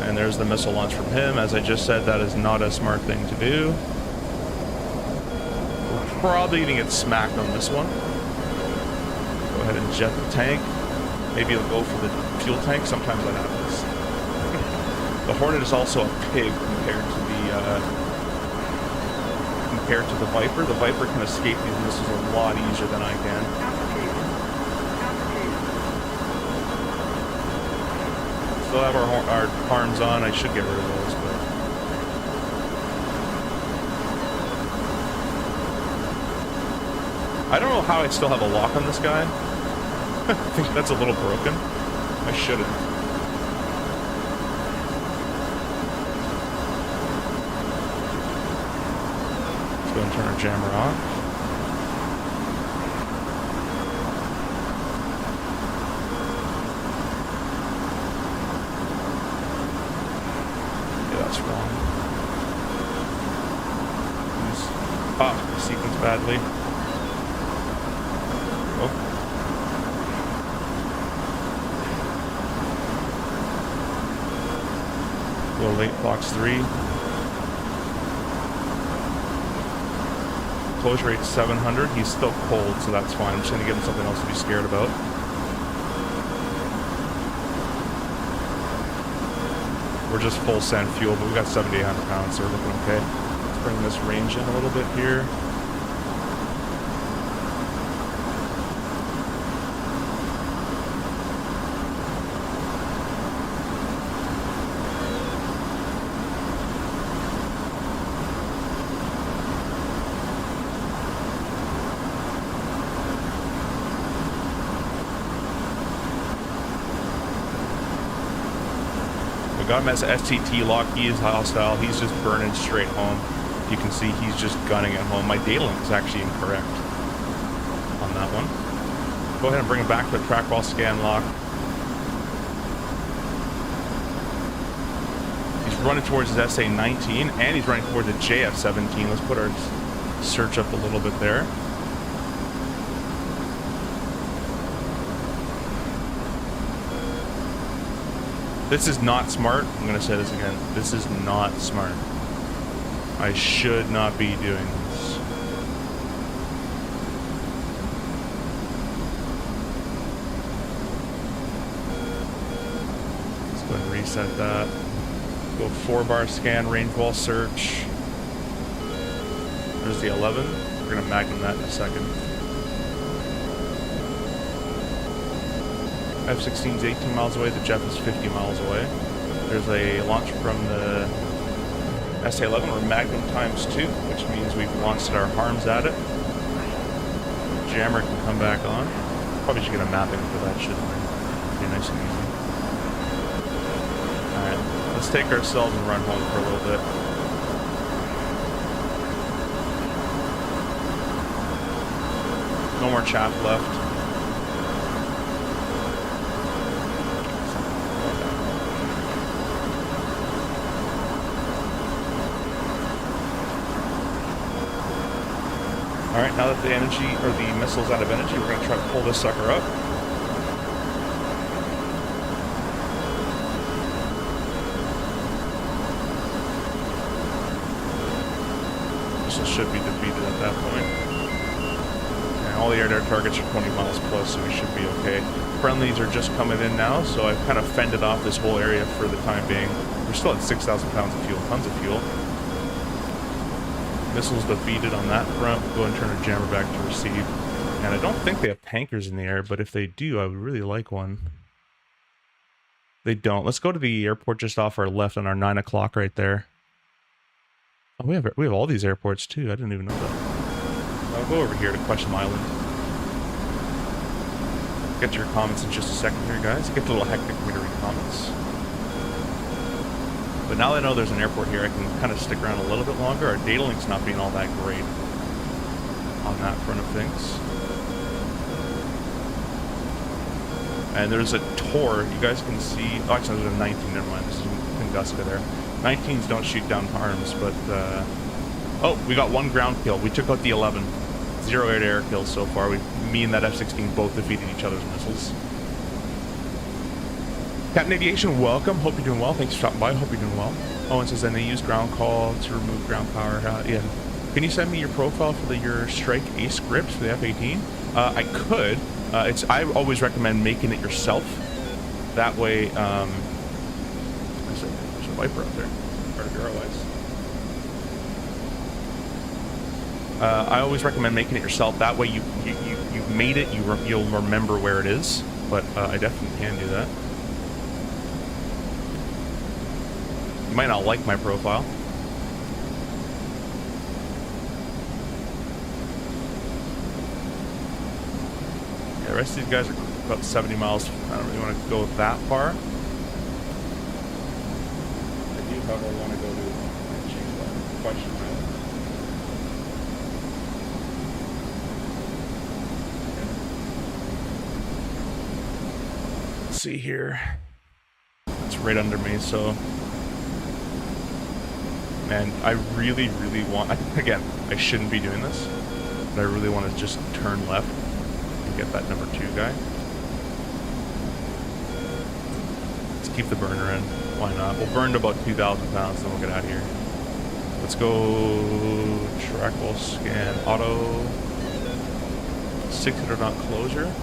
And there's the missile launch from him. As I just said, that is not a smart thing to do. Probably gonna get smacked on this one. Go ahead and jet the tank. Maybe it'll go for the fuel tank. Sometimes that happens. The Hornet is also a pig compared to the Viper. The Viper can escape these missiles a lot easier than I can. Still have our arms on. I should get rid of those, but. I don't know how I still have a lock on this guy. I think that's a little broken. I shouldn't. Let's go and turn our jammer off. Yeah, that's wrong. Popped the sequence badly. Late box 3. Closure rate 700. He's still cold, so that's fine. I'm just going to give him something else to be scared about. We're just full send fuel, but we got 7,800 pounds, so we're looking okay. Let's bring this range in a little bit here. Got him as STT lock. He is hostile. He's just burning straight home. You can see he's just gunning at home. My data link is actually incorrect on that one. Go ahead and bring him back to the trackball scan lock. He's running towards his SA-19 and he's running toward the JF-17. Let's put our search up a little bit there. This is not smart. I'm going to say this again. This is not smart. I should not be doing this. Let's go ahead and reset that. Go 4-bar scan, range wall search. There's the 11. We're going to magnum that in a second. F-16 is 18 miles away, the Jeff is 50 miles away. There's a launch from the SA-11, or Magnum ×2, which means we've launched our harms at it. The jammer can come back on. Probably should get a mapping for that, shouldn't we? Be nice and easy. Alright, let's take ourselves and run home for a little bit. No more chaff left. Alright, now that the energy, or the missile's out of energy, we're going to try to pull this sucker up. Missile should be defeated at that point. And all the air-to-air targets are 20 miles plus, so we should be okay. Friendlies are just coming in now, so I've kind of fended off this whole area for the time being. We're still at 6,000 pounds of fuel, tons of fuel. Missiles defeated on that front. We'll go and turn our jammer back to receive. And I don't think they have tankers in the air, but if they do, I would really like one. They don't. Let's go to the airport just off our left on our 9 o'clock right there. Oh, we have all these airports too. I didn't even know that. I'll go over here to Question Island. Get to your comments in just a second here, guys. It gets a little hectic for me to read comments. But now that I know there's an airport here, I can kind of stick around a little bit longer. Our data link's not being all that great on that front of things. And there's a tour, you guys can see, oh, actually there's a 19, never mind, this is Tunguska there. 19s don't shoot down arms, but, oh, we got one ground kill. We took out the 11. 0 air-to-air kills so far. Me and that F-16 both defeated each other's missiles. Captain Aviation, welcome. Hope you're doing well. Thanks for stopping by. Hope you're doing well. Owen says, and they use ground call to remove ground power. Yeah. Can you send me your profile for your Strike A script for the F-18? I could. I always recommend making it yourself. That way, there's a Viper out there. Hard to otherwise. I always recommend making it yourself. That way, you've made it. You'll remember where it is. But I definitely can do that. You might not like my profile. The rest of these guys are about 70 miles. I don't really want to go that far. I do, however, want to go to change that question. Let's see here. It's right under me, so. And I really, really want. Again, I shouldn't be doing this, but I really want to just turn left. Get that number 2 guy. Let's keep the burner in. Why not? We'll burn to about 2,000 pounds, then we'll get out of here. Let's go track wall scan auto. 600 knot closure.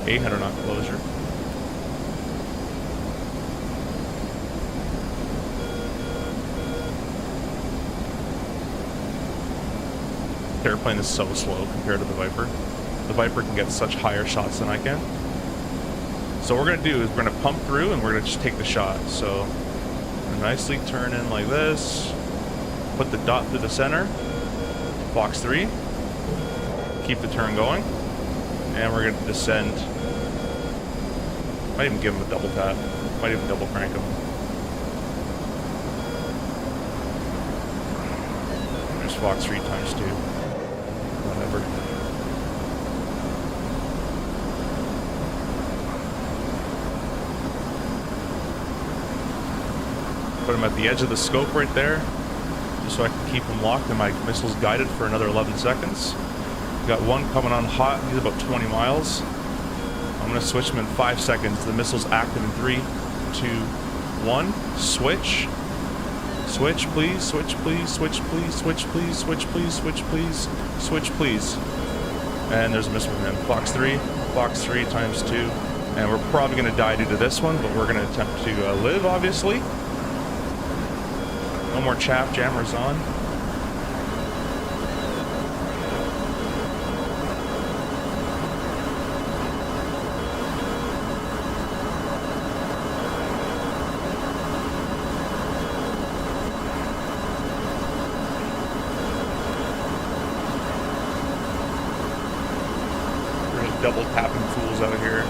$800 knot closure. The airplane is so slow compared to the Viper. The Viper can get such higher shots than I can. So what we're going to do is we're going to pump through and we're going to just take the shot. So nicely turn in like this. Put the dot through the center. Box 3. Keep the turn going. And we're going to descend. Might even give him a double tap. Might even double crank him. There's Fox 3 times 2. Whatever. Put him at the edge of the scope right there, just so I can keep him locked and my missiles guided for another 11 seconds. Got one coming on hot, he's about 20 miles. I'm going to switch him in 5 seconds. The missile's active in 3, 2, 1. Switch. Switch, please. Switch, please. Switch, please. Switch, please. Switch, please. Switch, please. Switch, please. And there's a missile from him. Box 3 times 2. And we're probably going to die due to this one, but we're going to attempt to live, obviously. No more chaff jammers on. Double tapping fools out of here.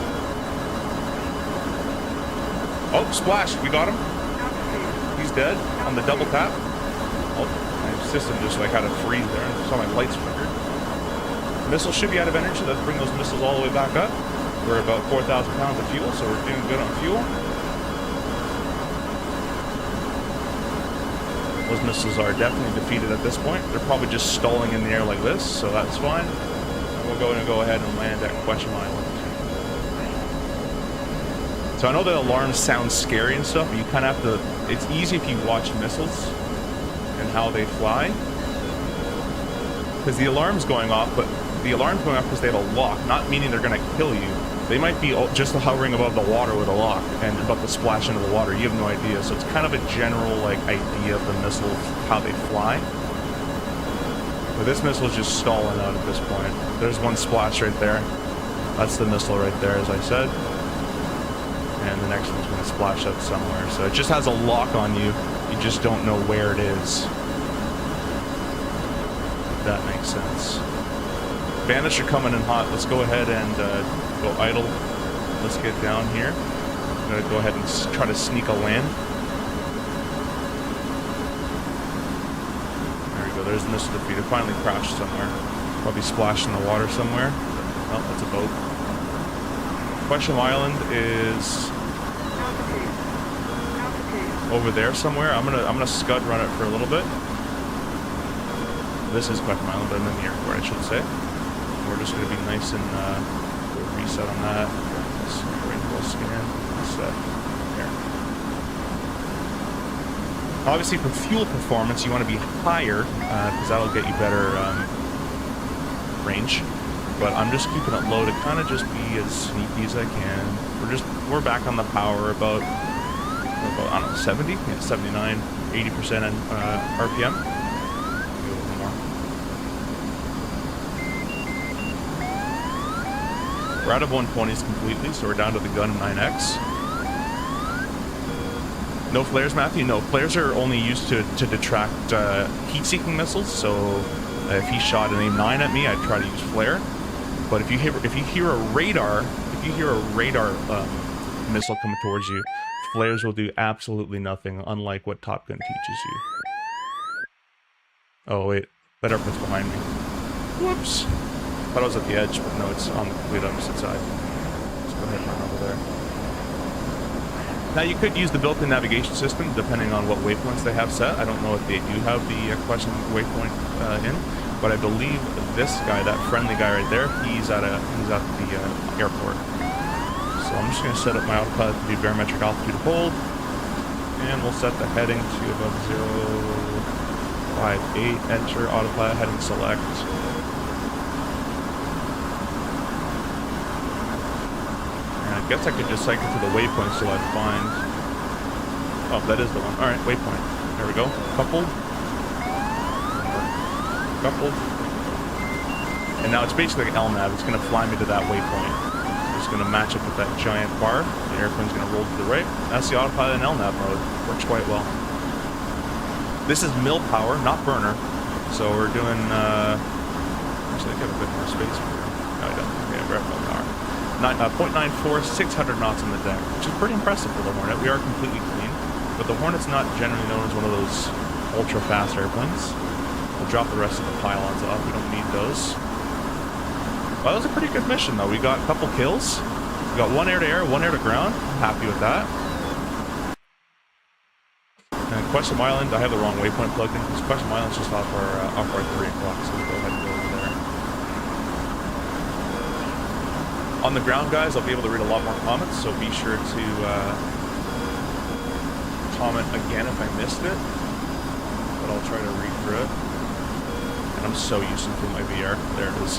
Oh, splash! We got him. He's dead on the double tap. Oh, my system just like had a freeze there. I saw my lights flickered. The missile should be out of energy. Let's bring those missiles all the way back up. We're about 4,000 pounds of fuel, so we're doing good on fuel. Those missiles are definitely defeated at this point. They're probably just stalling in the air like this, so that's fine. We'll go ahead and land at Question Island. So I know the alarms sound scary and stuff, but you kind of have to. It's easy if you watch missiles and how they fly, because the alarm's going off, but the alarm's going off because they have a lock, not meaning they're going to kill you. They might be just hovering above the water with a lock and about to splash into the water. You have no idea. So it's kind of a general like idea of the missiles, how they fly. But this missile's just stalling out at this point. There's one splash right there. That's the missile right there, as I said. And the next one's going to splash out somewhere. So it just has a lock on you. You just don't know where it is. If that makes sense. Bandits are coming in hot. Let's go ahead and go idle. Let's get down here. I'm going to go ahead and try to sneak a land. There we go. There's the missile defeat. It finally crashed somewhere. Probably splashed in the water somewhere. Oh, that's a boat. Question Island is over there somewhere. I'm gonna scud run it for a little bit. This is Question Island, but I'm in the airport, I should say. We're just gonna be nice and do a reset on that. Rainbow scan. Reset. There. Obviously, for fuel performance, you want to be higher because that'll get you better range. But I'm just keeping it low to kind of just be as sneaky as I can. We're back on the power about I don't know, 70, yeah, 79, 80% RPM. Maybe a little more. We're out of 120s completely, so we're down to the gun 9x. No flares, Matthew? No, flares are only used to detract heat-seeking missiles. So if he shot an aim-9 at me, I'd try to use flare. But if you hear a radar missile coming towards you, flares will do absolutely nothing, unlike what Top Gun teaches you. Oh wait, that airplane's behind me. Whoops! Thought I was at the edge, but no, it's on the complete opposite side. Let's go ahead and run over there. Now you could use the built-in navigation system, depending on what waypoints they have set. I don't know if they do have the question waypoint in. But I believe this guy, that friendly guy right there, he's at the airport. So I'm just going to set up my autopilot to do barometric altitude hold, and we'll set the heading to about 058. Enter autopilot heading select. And I guess I could just cycle to the waypoint till I find. Oh, that is the one. All right, waypoint. There we go. Coupled. Coupled. And now it's basically like LNAV. It's going to fly me to that waypoint. It's going to match up with that giant bar. The airplane's going to roll to the right. That's the autopilot in LNAV mode. Works quite well. This is mill power, not burner. So we're doing, actually I got a bit more space for you. No, I don't. Okay, we're at mill power. 0.94, 600 knots on the deck, which is pretty impressive for the Hornet. We are completely clean. But the Hornet's not generally known as one of those ultra-fast airplanes. We'll drop the rest of the pylons off. We don't need those. Well, that was a pretty good mission, though. We got a couple kills. We got one air-to-air, one air-to-ground. Happy with that. And Question Island, I have the wrong waypoint plugged in because Question Island's just off our 3 o'clock, so we'll go ahead and go over there. On the ground, guys, I'll be able to read a lot more comments, so be sure to comment again if I missed it. But I'll try to read through it. I'm so used to my VR. There it is.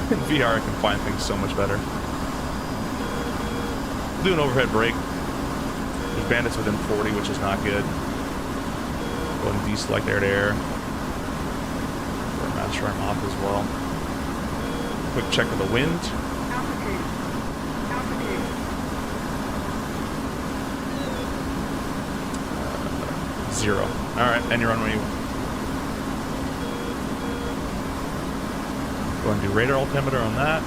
In VR, I can find things so much better. Do an overhead brake. There's bandits within 40, which is not good. Go ahead and deselect air-to-air. Or master arm off as well. Quick check of the wind. Zero. Alright, and you're on when you want. Go and do radar altimeter on that.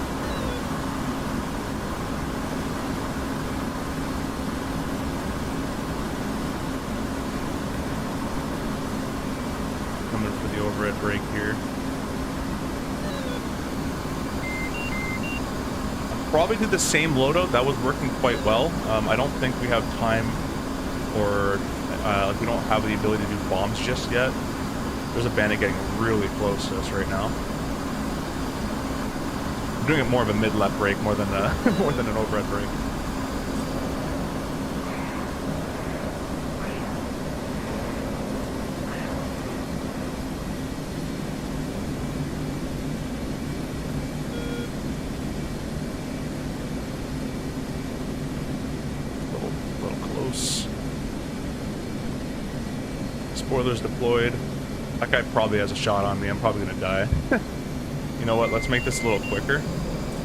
Coming for the overhead brake here. I'll probably do the same loadout. That was working quite well. I don't think we have time or we don't have the ability to do bombs just yet. There's a bandit getting really close to us right now. I'm doing it more of a mid-left brake more than more than an overhead brake. A little close. Spoilers deployed. That guy probably has a shot on me. I'm probably gonna die. You know what? Let's make this a little quicker.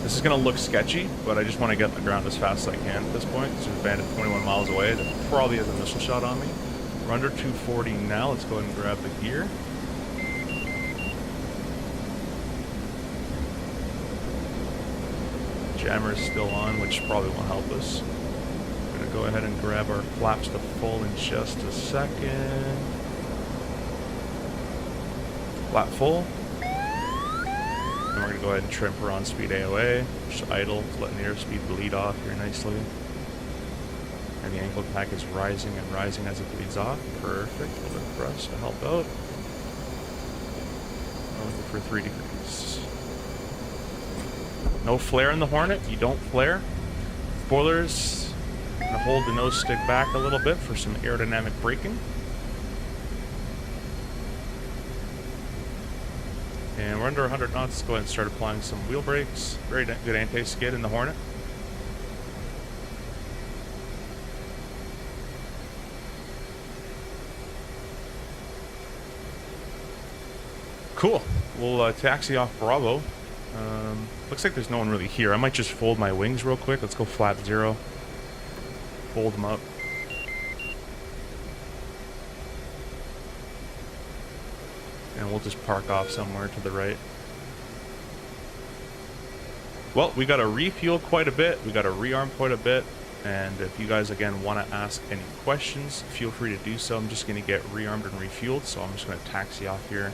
This is gonna look sketchy, but I just want to get on the ground as fast as I can at this point. There's a bandit 21 miles away that probably has a missile shot on me. We're under 240 now. Let's go ahead and grab the gear. Jammer is still on, which probably won't help us. We're gonna go ahead and grab our flaps to full in just a second. Flap full. And we're going to go ahead and trim for on-speed AOA, just idle, letting the airspeed bleed off here nicely. And the angle attack is rising and rising as it bleeds off. Perfect. A little bit of thrust to help out. Over for 3 degrees. No flare in the Hornet. You don't flare. Spoilers. I'm going to hold the nose stick back a little bit for some aerodynamic braking. And we're under 100 knots. Let's go ahead and start applying some wheel brakes. Very good anti-skid in the Hornet. Cool. We'll taxi off Bravo. Looks like there's no one really here. I might just fold my wings real quick. Let's go flat 0. Fold them up. And we'll just park off somewhere to the right. Well, we got to refuel quite a bit. We got to rearm quite a bit. And if you guys, again, want to ask any questions, feel free to do so. I'm just going to get rearmed and refueled. So I'm just going to taxi off here.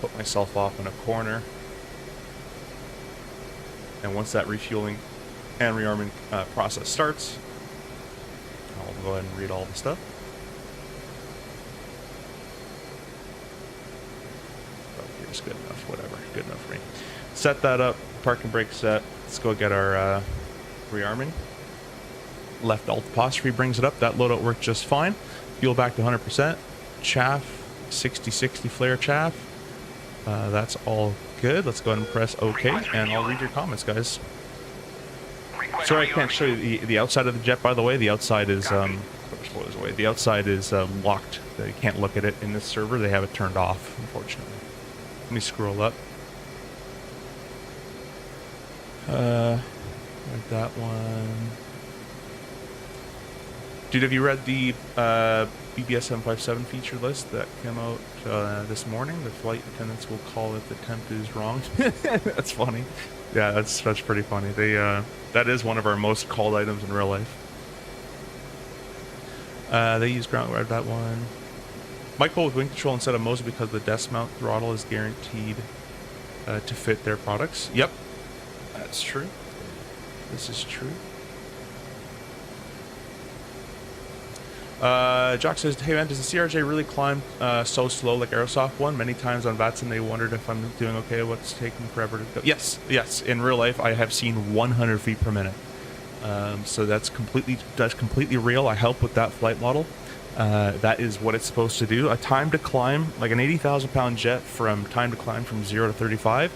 Put myself off in a corner. And once that refueling and rearming process starts, I'll go ahead and read all the stuff. It's good enough, whatever, good enough for me. Set that up, parking brake set. Let's go get our rearming. Left alt apostrophe brings it up. That loadout worked just fine. Fuel back to 100%. Chaff, 60-60 flare chaff. That's all good. Let's go ahead and press OK, and I'll read your comments, guys. Sorry, I can't show you the outside of the jet, by the way. The outside is the outside is locked. You can't look at it in this server. They have it turned off, unfortunately. Let me scroll up. Like that one. Dude, have you read the BBS 757 feature list that came out this morning? The flight attendants will call if the temp is wrong. That's funny. Yeah, that's pretty funny. They that is one of our most called items in real life. They use ground. Read that one. Might go with wing control instead of Moza because the desk mount throttle is guaranteed to fit their products. Yep, that's true. This is true. Jock says, hey man, does the CRJ really climb so slow like Aerosoft one? Many times on VATS and they wondered if I'm doing okay, what's taking forever to go. Yes, in real life I have seen 100 feet per minute. So that's completely real. I help with that flight model. That is what it's supposed to do. A time to climb, like an 80,000 pound jet from time to climb from 0 to 35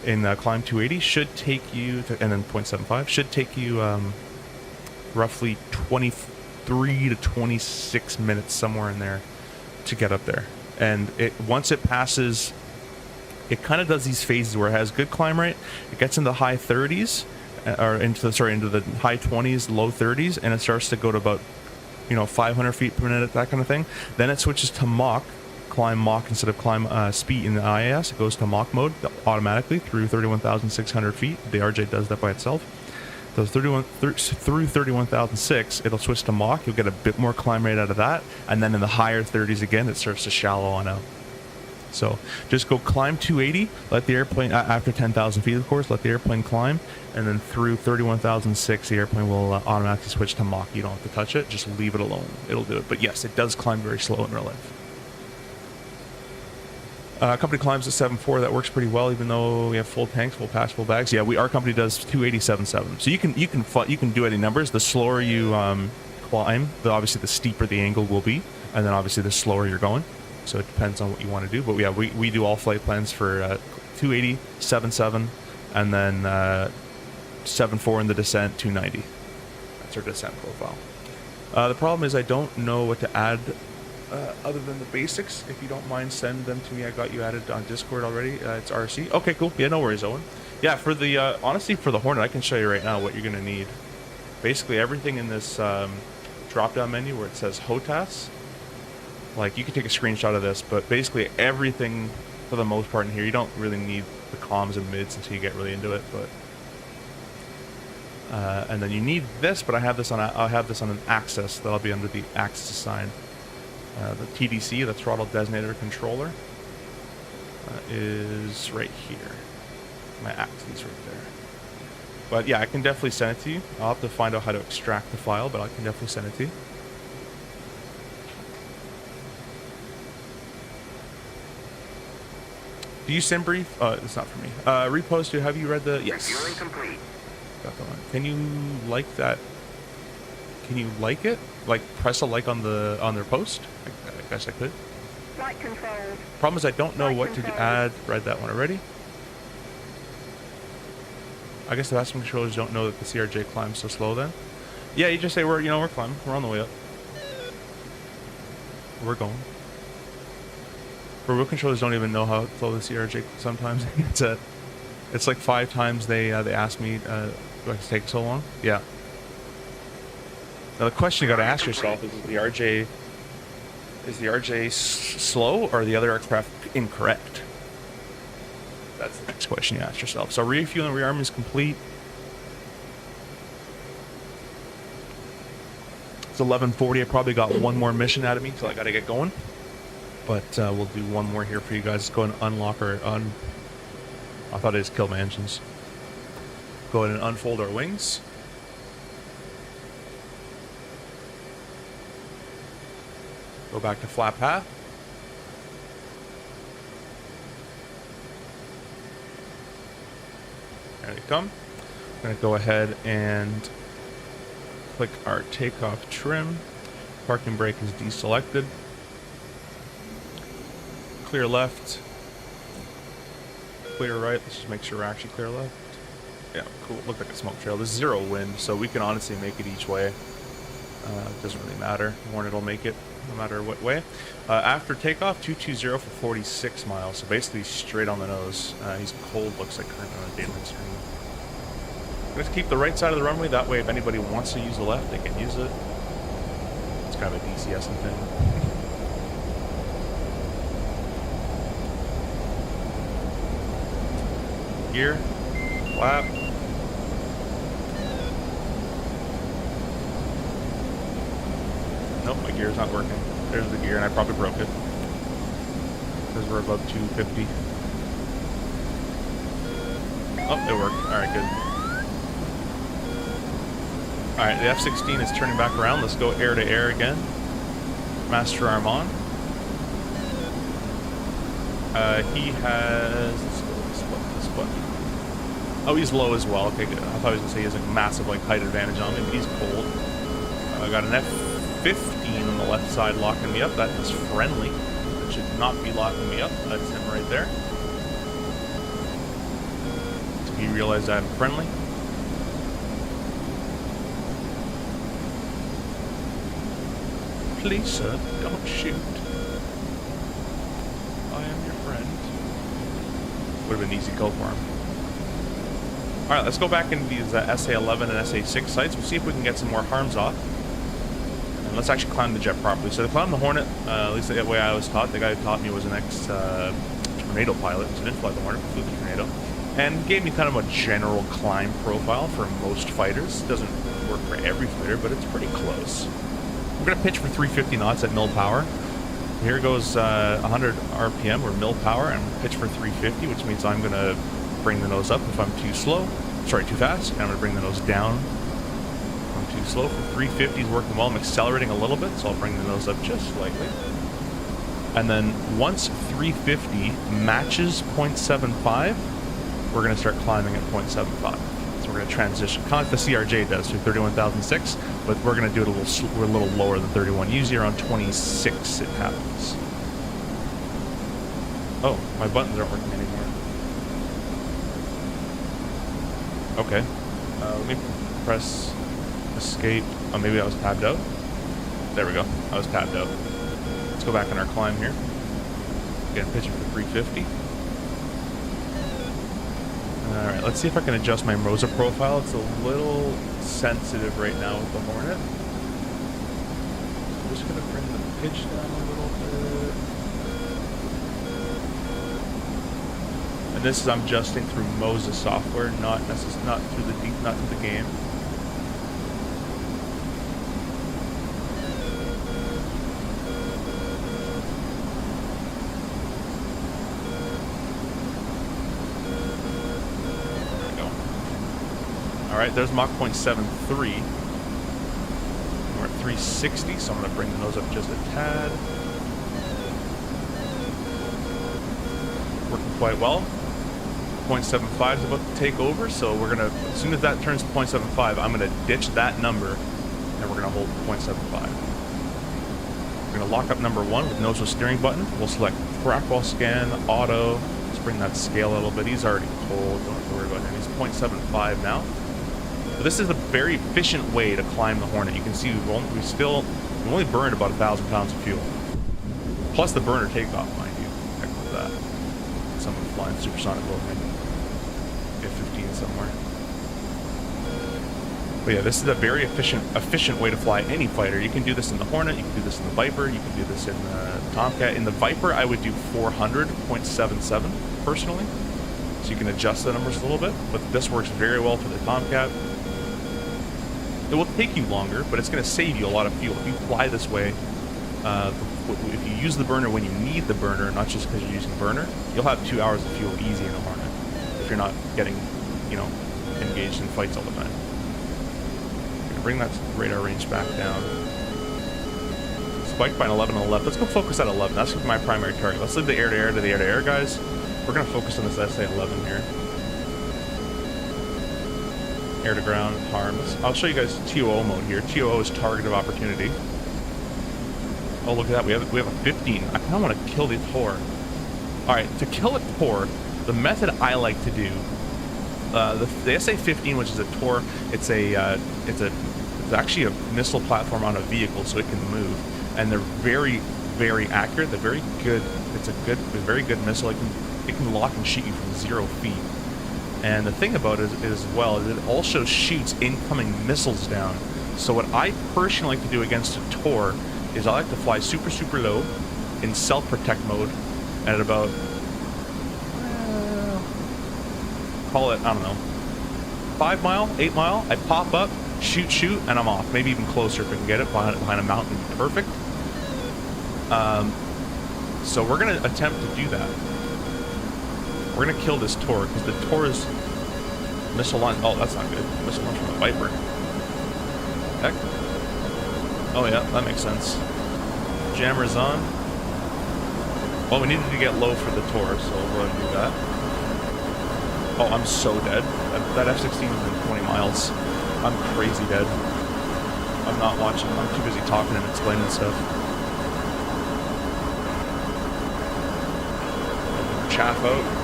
in climb 280 should take you, and then 0.75, should take you roughly 23 to 26 minutes, somewhere in there, to get up there. And once it passes, it kind of does these phases where it has good climb rate, it gets into the high 30s, or into the high 20s, low 30s, and it starts to go to about 500 feet per minute, that kind of thing. Then it switches to Mach, climb Mach instead of climb speed in the IAS. It goes to Mach mode automatically through 31,600 feet. The RJ does that by itself. So through 31,006, it'll switch to Mach. You'll get a bit more climb rate out of that. And then in the higher 30s again, it starts to shallow on out. So just go climb 280, let the airplane, after 10,000 feet, of course, let the airplane climb, and then through 31,006, the airplane will automatically switch to Mach. You don't have to touch it, just leave it alone. It'll do it. But yes, it does climb very slow in real life. Company climbs at 7.4. That works pretty well, even though we have full tanks, full patch, full bags. Yeah, our company does 287.7. So you can do any numbers. The slower you climb, obviously the steeper the angle will be, and then obviously the slower you're going. So it depends on what you want to do. But yeah, we do all flight plans for 280, 7.7, and then 7.4 in the descent, 290. That's our descent profile. The problem is I don't know what to add other than the basics. If you don't mind, send them to me. I got you added on Discord already. It's RC. Okay, cool. Yeah, no worries, Owen. Yeah, for the honestly, for the Hornet, I can show you right now what you're gonna need. Basically, everything in this drop-down menu where it says HOTAS. Like, you can take a screenshot of this, but basically everything, for the most part in here, you don't really need the comms and mids until you get really into it. But and then you need this, but I have this on an axis that'll be under the axis assigned. The TDC, the throttle designator controller, is right here. My axis right there. But yeah, I can definitely send it to you. I'll have to find out how to extract the file, but I can definitely send it to you. Do you Simbrief? It's not for me. Repost, have you read the... Yes. Reviewing complete. Got the one. Can you like that? Can you like it? Like, press a like on their post? I guess I could. Flight control. Problem is I don't know what to add. Read that one already. I guess the passing controllers don't know that the CRJ climbs so slow then. Yeah, you just say we're climbing. We're on the way up. We're going. Remote controllers don't even know how slow the CRJ sometimes. It's like 5 times they ask me, do I take so long? Yeah. Now the question you got to ask yourself is the RJ slow or the other aircraft incorrect? That's the next question you ask yourself. So refueling and rearming is complete. It's 11:40. I probably got one more mission out of me until I got to get going. But we'll do one more here for you guys. Let's go and unlock our I thought it just killed my engines. Go ahead and unfold our wings. Go back to flat path. There they come. I'm going to go ahead and click our takeoff trim. Parking brake is deselected. Clear left. Clear right. Let's just make sure we're actually clear left. Yeah, cool. Looked like a smoke trail. There's 0 wind, so we can honestly make it each way. It doesn't really matter. Hornet will make it no matter what way. After takeoff, 220 for 46 miles. So basically straight on the nose. He's cold, looks like currently on a daylight screen. Let's keep the right side of the runway. That way, if anybody wants to use the left, they can use it. It's kind of a DCS thing. Gear, flap. Nope, my gear's not working. There's the gear, and I probably broke it because we're above 250. Oh, it worked. All right, good. All right, the F-16 is turning back around. Let's go air to air again. Master arm on. He has. Let's go with this button. Oh, he's low as well. Okay, good. I thought he was gonna say he has a massive height advantage on me, but he's cold. I got an F-15 on the left side locking me up. That is friendly. That should not be locking me up. That's him right there. So he realized I'm friendly. Please, sir, don't shoot. I am your friend. Would have been an easy kill for him. Alright, let's go back into these SA-11 and SA-6 sites. We'll see if we can get some more harms off. And let's actually climb the jet properly. So to climb the Hornet, at least the way I was taught, the guy who taught me was an ex-Tornado pilot, so I didn't fly the Hornet, flew the Tornado. And gave me kind of a general climb profile for most fighters. Doesn't work for every fighter, but it's pretty close. We're going to pitch for 350 knots at mill power. Here goes 100 RPM, or mill power, and pitch for 350, which means I'm going to bring the nose up if I'm too slow. Sorry, too fast. And I'm going to bring the nose down if I'm too slow. For 350 is working well. I'm accelerating a little bit, so I'll bring the nose up just slightly. And then once 350 matches 0.75, we're going to start climbing at 0.75. So we're going to transition, kind of like the CRJ does through 31,006, but we're going to do it we're a little lower than 31. Usually around 26 it happens. Oh, my buttons aren't working anymore. Okay. Let me press escape. Oh, maybe I was tabbed out. There we go. I was tabbed out. Let's go back on our climb here. Again, pitching for 350. Alright, let's see if I can adjust my Moza profile. It's a little sensitive right now with the Hornet. I'm just going to bring the pitch down a little bit. And this is I'm adjusting through Moza software, not through the game. Alright, there's Mach 0.73. We're at 360, so I'm going to bring the nose up just a tad. Working quite well. 0.75 is about to take over, so we're going to, as soon as that turns to 0.75, I'm going to ditch that number, and we're going to hold 0.75. We're going to lock up number 1 with nose with steering button. We'll select track while scan, auto. Let's bring that scale a little bit. He's already cold, don't have to worry about him. He's 0.75 now. But this is a very efficient way to climb the Hornet. You can see we've only burned about 1,000 pounds of fuel. Plus the burner takeoff, mind you. Heck with that. Someone flying supersonic over me. F-15 somewhere. But yeah, this is a very efficient way to fly any fighter. You can do this in the Hornet, you can do this in the Viper, you can do this in the Tomcat. In the Viper, I would do 400.77 personally. So you can adjust the numbers a little bit, but this works very well for the Tomcat. It will take you longer, but it's going to save you a lot of fuel. If you fly this way, if you use the burner when you need the burner, not just because you're using the burner, you'll have 2 hours of fuel easy in the Hornet if you're not getting, engaged in fights all the time. I'm going to bring that radar range back down. Spiked by an 11 on the left. Let's go focus at 11. That's my primary target. Let's leave the air-to-air to the air-to-air, guys. We're going to focus on this SA-11 here. Air to ground, harms. I'll show you guys TOO mode here. TOO is target of opportunity. Oh, look at that. We have a 15. I kind of want to kill the Tor. Alright, to kill a Tor, the method I like to do, the SA-15, which is a Tor, it's actually a missile platform on a vehicle, so it can move. And they're very, very accurate. They're very good. It's a very good missile. It can lock and shoot you from 0 feet. And the thing about it is it also shoots incoming missiles down. So what I personally like to do against a Tor is I like to fly super, super low in self-protect mode at about, call it, I don't know, 5 mile, 8 mile. I pop up, shoot, and I'm off. Maybe even closer if I can get it behind a mountain. Perfect. So we're going to attempt to do that. We're going to kill this Tor, because the Tor's missile launch... Oh, that's not good. Missile launch from the Viper. Heck. Oh, yeah, that makes sense. Jammer's on. Well, we needed to get low for the Tor, so we're going to do that. Oh, I'm so dead. That F-16 is in 20 miles. I'm crazy dead. I'm not watching. I'm too busy talking and explaining stuff. Chaff out.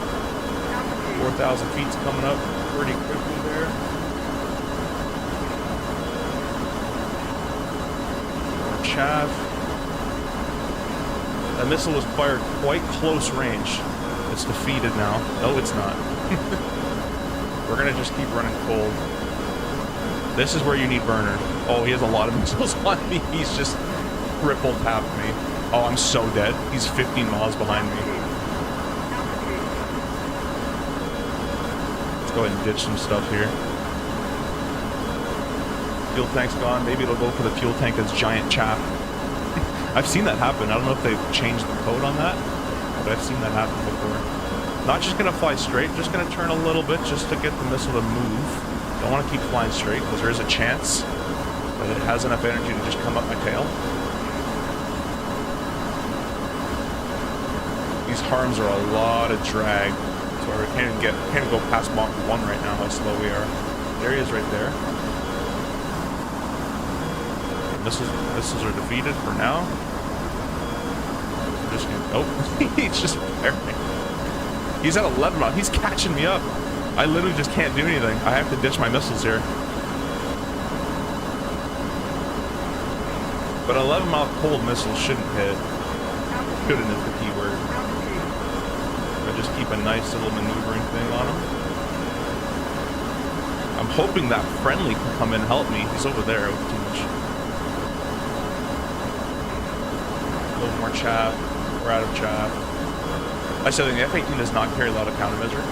4,000 feet's coming up pretty quickly there. More chaff. That missile was fired quite close range. It's defeated now. No, it's not. We're gonna just keep running cold. This is where you need burner. Oh, he has a lot of missiles on me. He's just triple tapped me. Oh, I'm so dead. He's 15 miles behind me. Let's go ahead and ditch some stuff here. Fuel tank's gone. Maybe it'll go for the fuel tank that's giant chaff. I've seen that happen. I don't know if they've changed the code on that, but I've seen that happen before. Not just going to fly straight, just going to turn a little bit just to get the missile to move. Don't want to keep flying straight because there is a chance that it has enough energy to just come up my tail. These harms are a lot of drag. So we can't even go past Mach 1 right now, how slow we are. There he is right there. Missiles are defeated for now. I'm just gonna, oh, he's just firing. He's at 11 miles. He's catching me up. I literally just can't do anything. I have to ditch my missiles here. But an 11-mile cold missile shouldn't hit. couldn't is the key word. I just keep a nice little maneuvering thing on him. I'm hoping that friendly can come in and help me. He's over there with too much. A little more chaff. We're out of chaff. I said the F-18 does not carry a lot of countermeasure.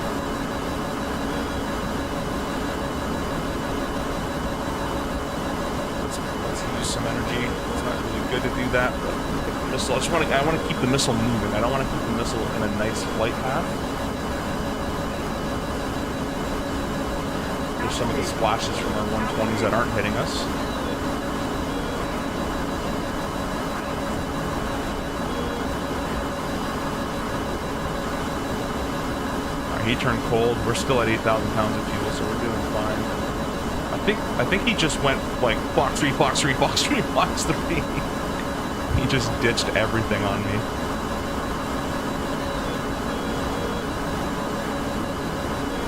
Let's use some energy. It's not really good to do that, but the missile. I want to keep the missile moving. I don't want to keep the missile in a nice flight path. There's some of the splashes from our 120s that aren't hitting us. He turned cold. We're still at 8,000 pounds of fuel, so we're doing fine. I think he just went like box 3, box 3, box 3, box 3. He just ditched everything on me.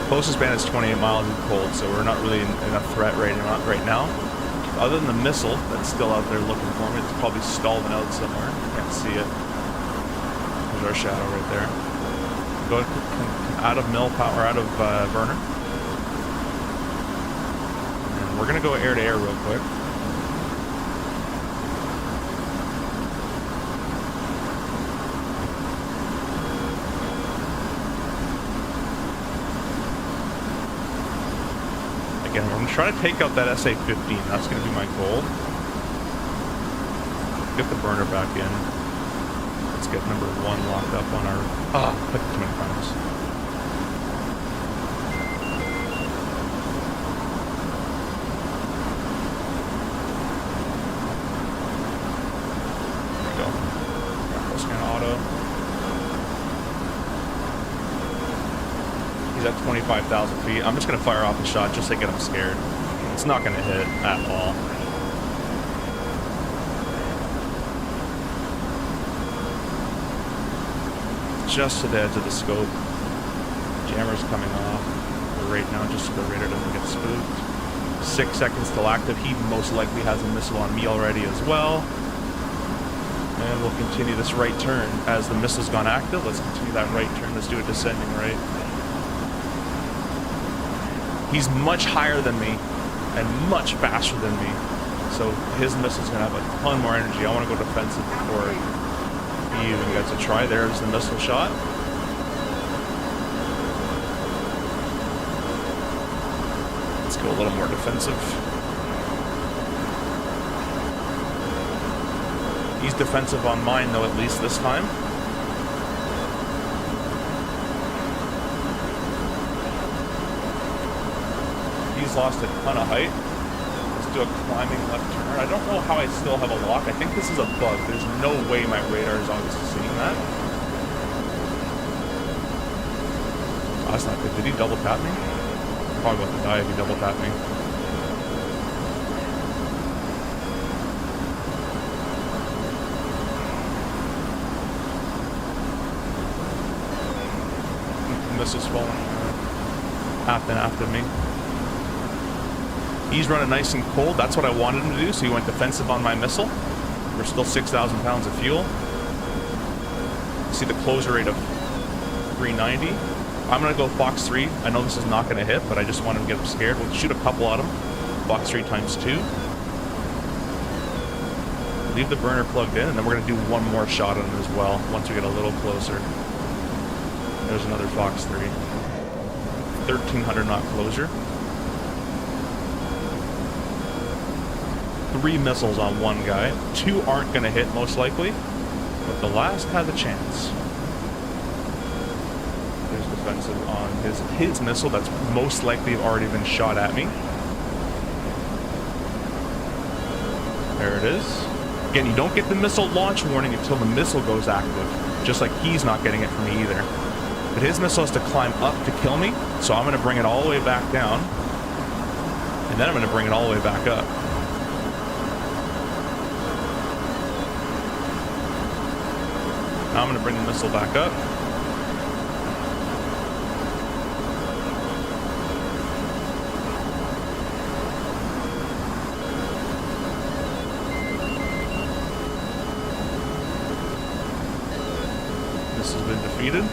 Closest band is 28 miles and cold, so we're not really in a threat right now. Other than the missile that's still out there looking for me, it's probably stalling out somewhere. Can't see it. There's our shadow right there. Go out of mill power, out of burner. And we're gonna go air to air real quick. Again, I'm gonna try to take out that SA-15. That's gonna be my goal. Get the burner back in. Let's get number 1 locked up on our... clicked too many times. There we go. Macro scan auto. He's at 25,000 feet. I'm just going to fire off a shot just to get him scared. It's not going to hit at all. Just to the edge of the scope. Jammer's coming off right now, just so the radar doesn't get spooked. 6 seconds till active. He most likely has a missile on me already as well. And we'll continue this right turn. As the missile's gone active, let's continue that right turn. Let's do a descending right. He's much higher than me and much faster than me. So his missile's going to have a ton more energy. I want to go defensive before he even gets a try. There's the missile shot. Let's go a little more defensive. He's defensive on mine though, at least this time. He's lost a ton of height. Let's do a climbing left turn. I don't know how I still have a lock. I think this is a bug. There's no way my radar is obviously seeing that. Oh, that's not good. Did he double tap me? I'm probably about to die if he double tapped me. Missile's falling aft and after me. He's running nice and cold. That's what I wanted him to do, so he went defensive on my missile. We're still 6,000 pounds of fuel. See the closure rate of 390. I'm going to go Fox 3. I know this is not going to hit, but I just want him to get him scared. We'll shoot a couple at him. Fox 3 times 2. Leave the burner plugged in, and then we're going to do one more shot on him as well once we get a little closer. There's another Fox 3. 1,300 knot closure. 3 missiles on one guy. 2 aren't going to hit, most likely. But the last has a chance. There's defensive on his missile that's most likely already been shot at me. There it is. Again, you don't get the missile launch warning until the missile goes active. Just like he's not getting it from me either. But his missile has to climb up to kill me, so I'm going to bring it all the way back down. And then I'm going to bring it all the way back up. Now I'm going to bring the missile back up. defeated.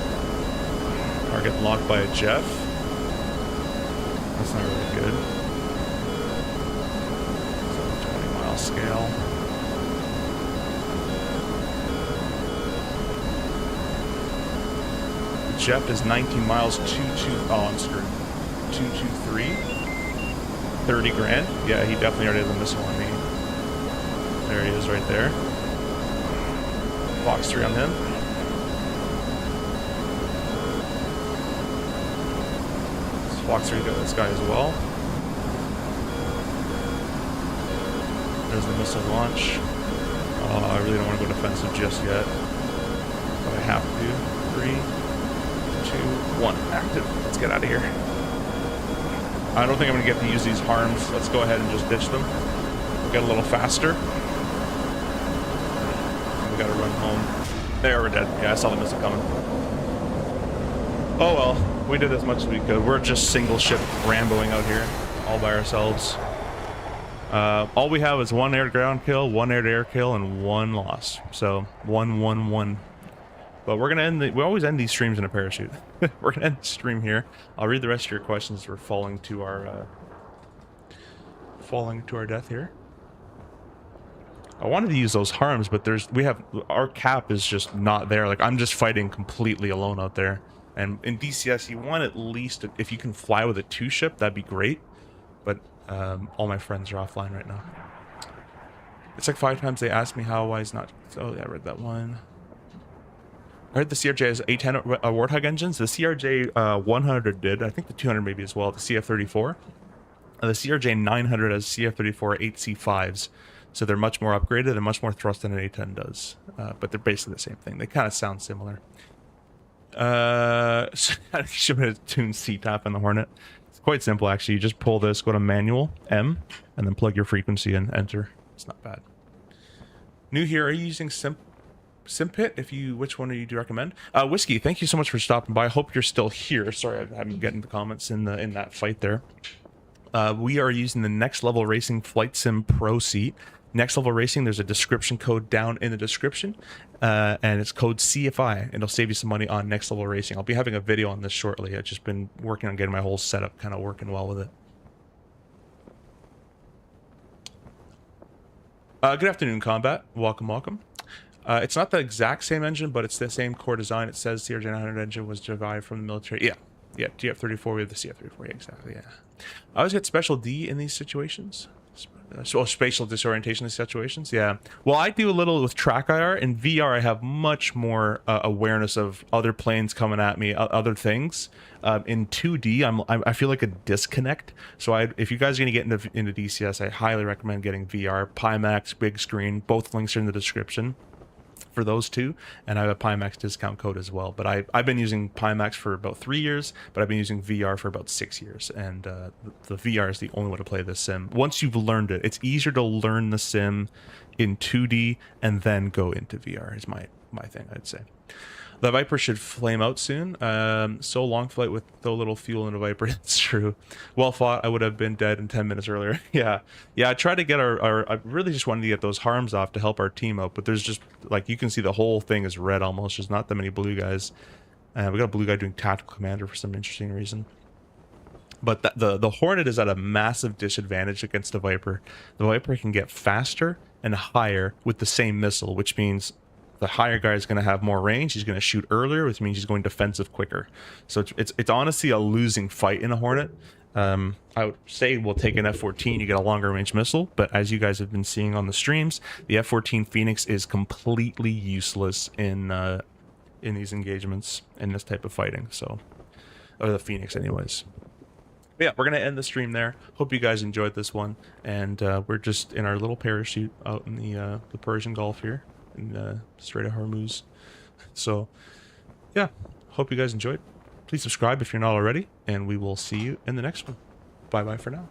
Target locked by a Jeff. That's not really good. So 20-mile scale. Jeff is 19 miles, on screen. 223. 30 grand. Yeah, he definitely already has a missile on me. There he is right there. Fox 3 on him. Fox 3 got this guy as well. There's the missile launch. I really don't want to go defensive just yet. But I have to. 3, 2, 1. Active. Let's get out of here. I don't think I'm going to get to use these harms. Let's go ahead and just ditch them. We'll get a little faster. We got to run home. There, we're dead. Yeah, I saw the missile coming. Oh well. We did as much as we could. We're just single ship Ramboing out here, all by ourselves. All we have is 1 air-to-ground kill, 1 air-to-air kill, and 1 loss. So 1, 1, 1. But we're gonna end. We always end these streams in a parachute. We're gonna end the stream here. I'll read the rest of your questions as we're falling to our death here. I wanted to use those harms, but our cap is just not there. Like I'm just fighting completely alone out there. And in DCS, you want at least, if you can fly with a 2-ship, that'd be great. But all my friends are offline right now. It's like 5 times they asked me how why is not. Oh yeah, I read that one. I heard the CRJ has A10 Warthog engines. The CRJ 100 did. I think the 200 maybe as well. The CF34. The CRJ 900 has CF34 8C5s. So they're much more upgraded and much more thrust than an A10 does. But they're basically the same thing. They kind of sound similar. Should have tuned C-tap on the Hornet. It's quite simple actually. You just pull this, go to manual M, and then plug your frequency and enter. It's not bad. New here, are you using Simpit? If you, which one do you recommend? Whiskey, thank you so much for stopping by. I hope you're still here. Sorry, I'm getting the comments in that fight there. We are using the Next Level Racing Flight Sim Pro seat. Next Level Racing, there's a description code down in the description, and it's code CFI, and it'll save you some money on Next Level Racing. I'll be having a video on this shortly. I've just been working on getting my whole setup kind of working well with it. Good afternoon, Combat. Welcome, welcome. It's not the exact same engine, but it's the same core design. It says CRJ 900 engine was derived from the military. Yeah, TF34 with the CF34. Yeah, exactly, yeah. I always get special D in these situations. Spatial disorientation in these situations, yeah. Well, I do a little with track IR. In VR, I have much more awareness of other planes coming at me, other things. In 2D, I feel like a disconnect. So if you guys are going to get into DCS, I highly recommend getting VR. Pimax, big screen, both links are in the description for those two, and I have a Pimax discount code as well. But I've been using Pimax for about 3 years, but I've been using VR for about 6 years, and the VR is the only way to play this sim. Once you've learned it, it's easier to learn the sim in 2D and then go into VR is my thing, I'd say. The Viper should flame out soon. So long flight with so little fuel in a Viper. It's true. Well fought. I would have been dead in 10 minutes earlier. Yeah. I tried to get I really just wanted to get those harms off to help our team out, but there's just, like, you can see the whole thing is red almost. There's not that many blue guys. We got a blue guy doing tactical commander for some interesting reason. But the Hornet is at a massive disadvantage against the Viper. The Viper can get faster and higher with the same missile, which means the higher guy is going to have more range. He's going to shoot earlier, which means he's going defensive quicker. So it's honestly a losing fight in a Hornet. I would say we'll take an F-14, you get a longer range missile, but as you guys have been seeing on the streams, the F-14 Phoenix is completely useless in these engagements, in this type of fighting. So, or the Phoenix anyways. But yeah, we're going to end the stream there. Hope you guys enjoyed this one, and we're just in our little parachute out in the Persian Gulf here. In Strait of Hormuz. So yeah, hope you guys enjoyed. Please subscribe if you're not already, and we will see you in the next one. Bye bye for now.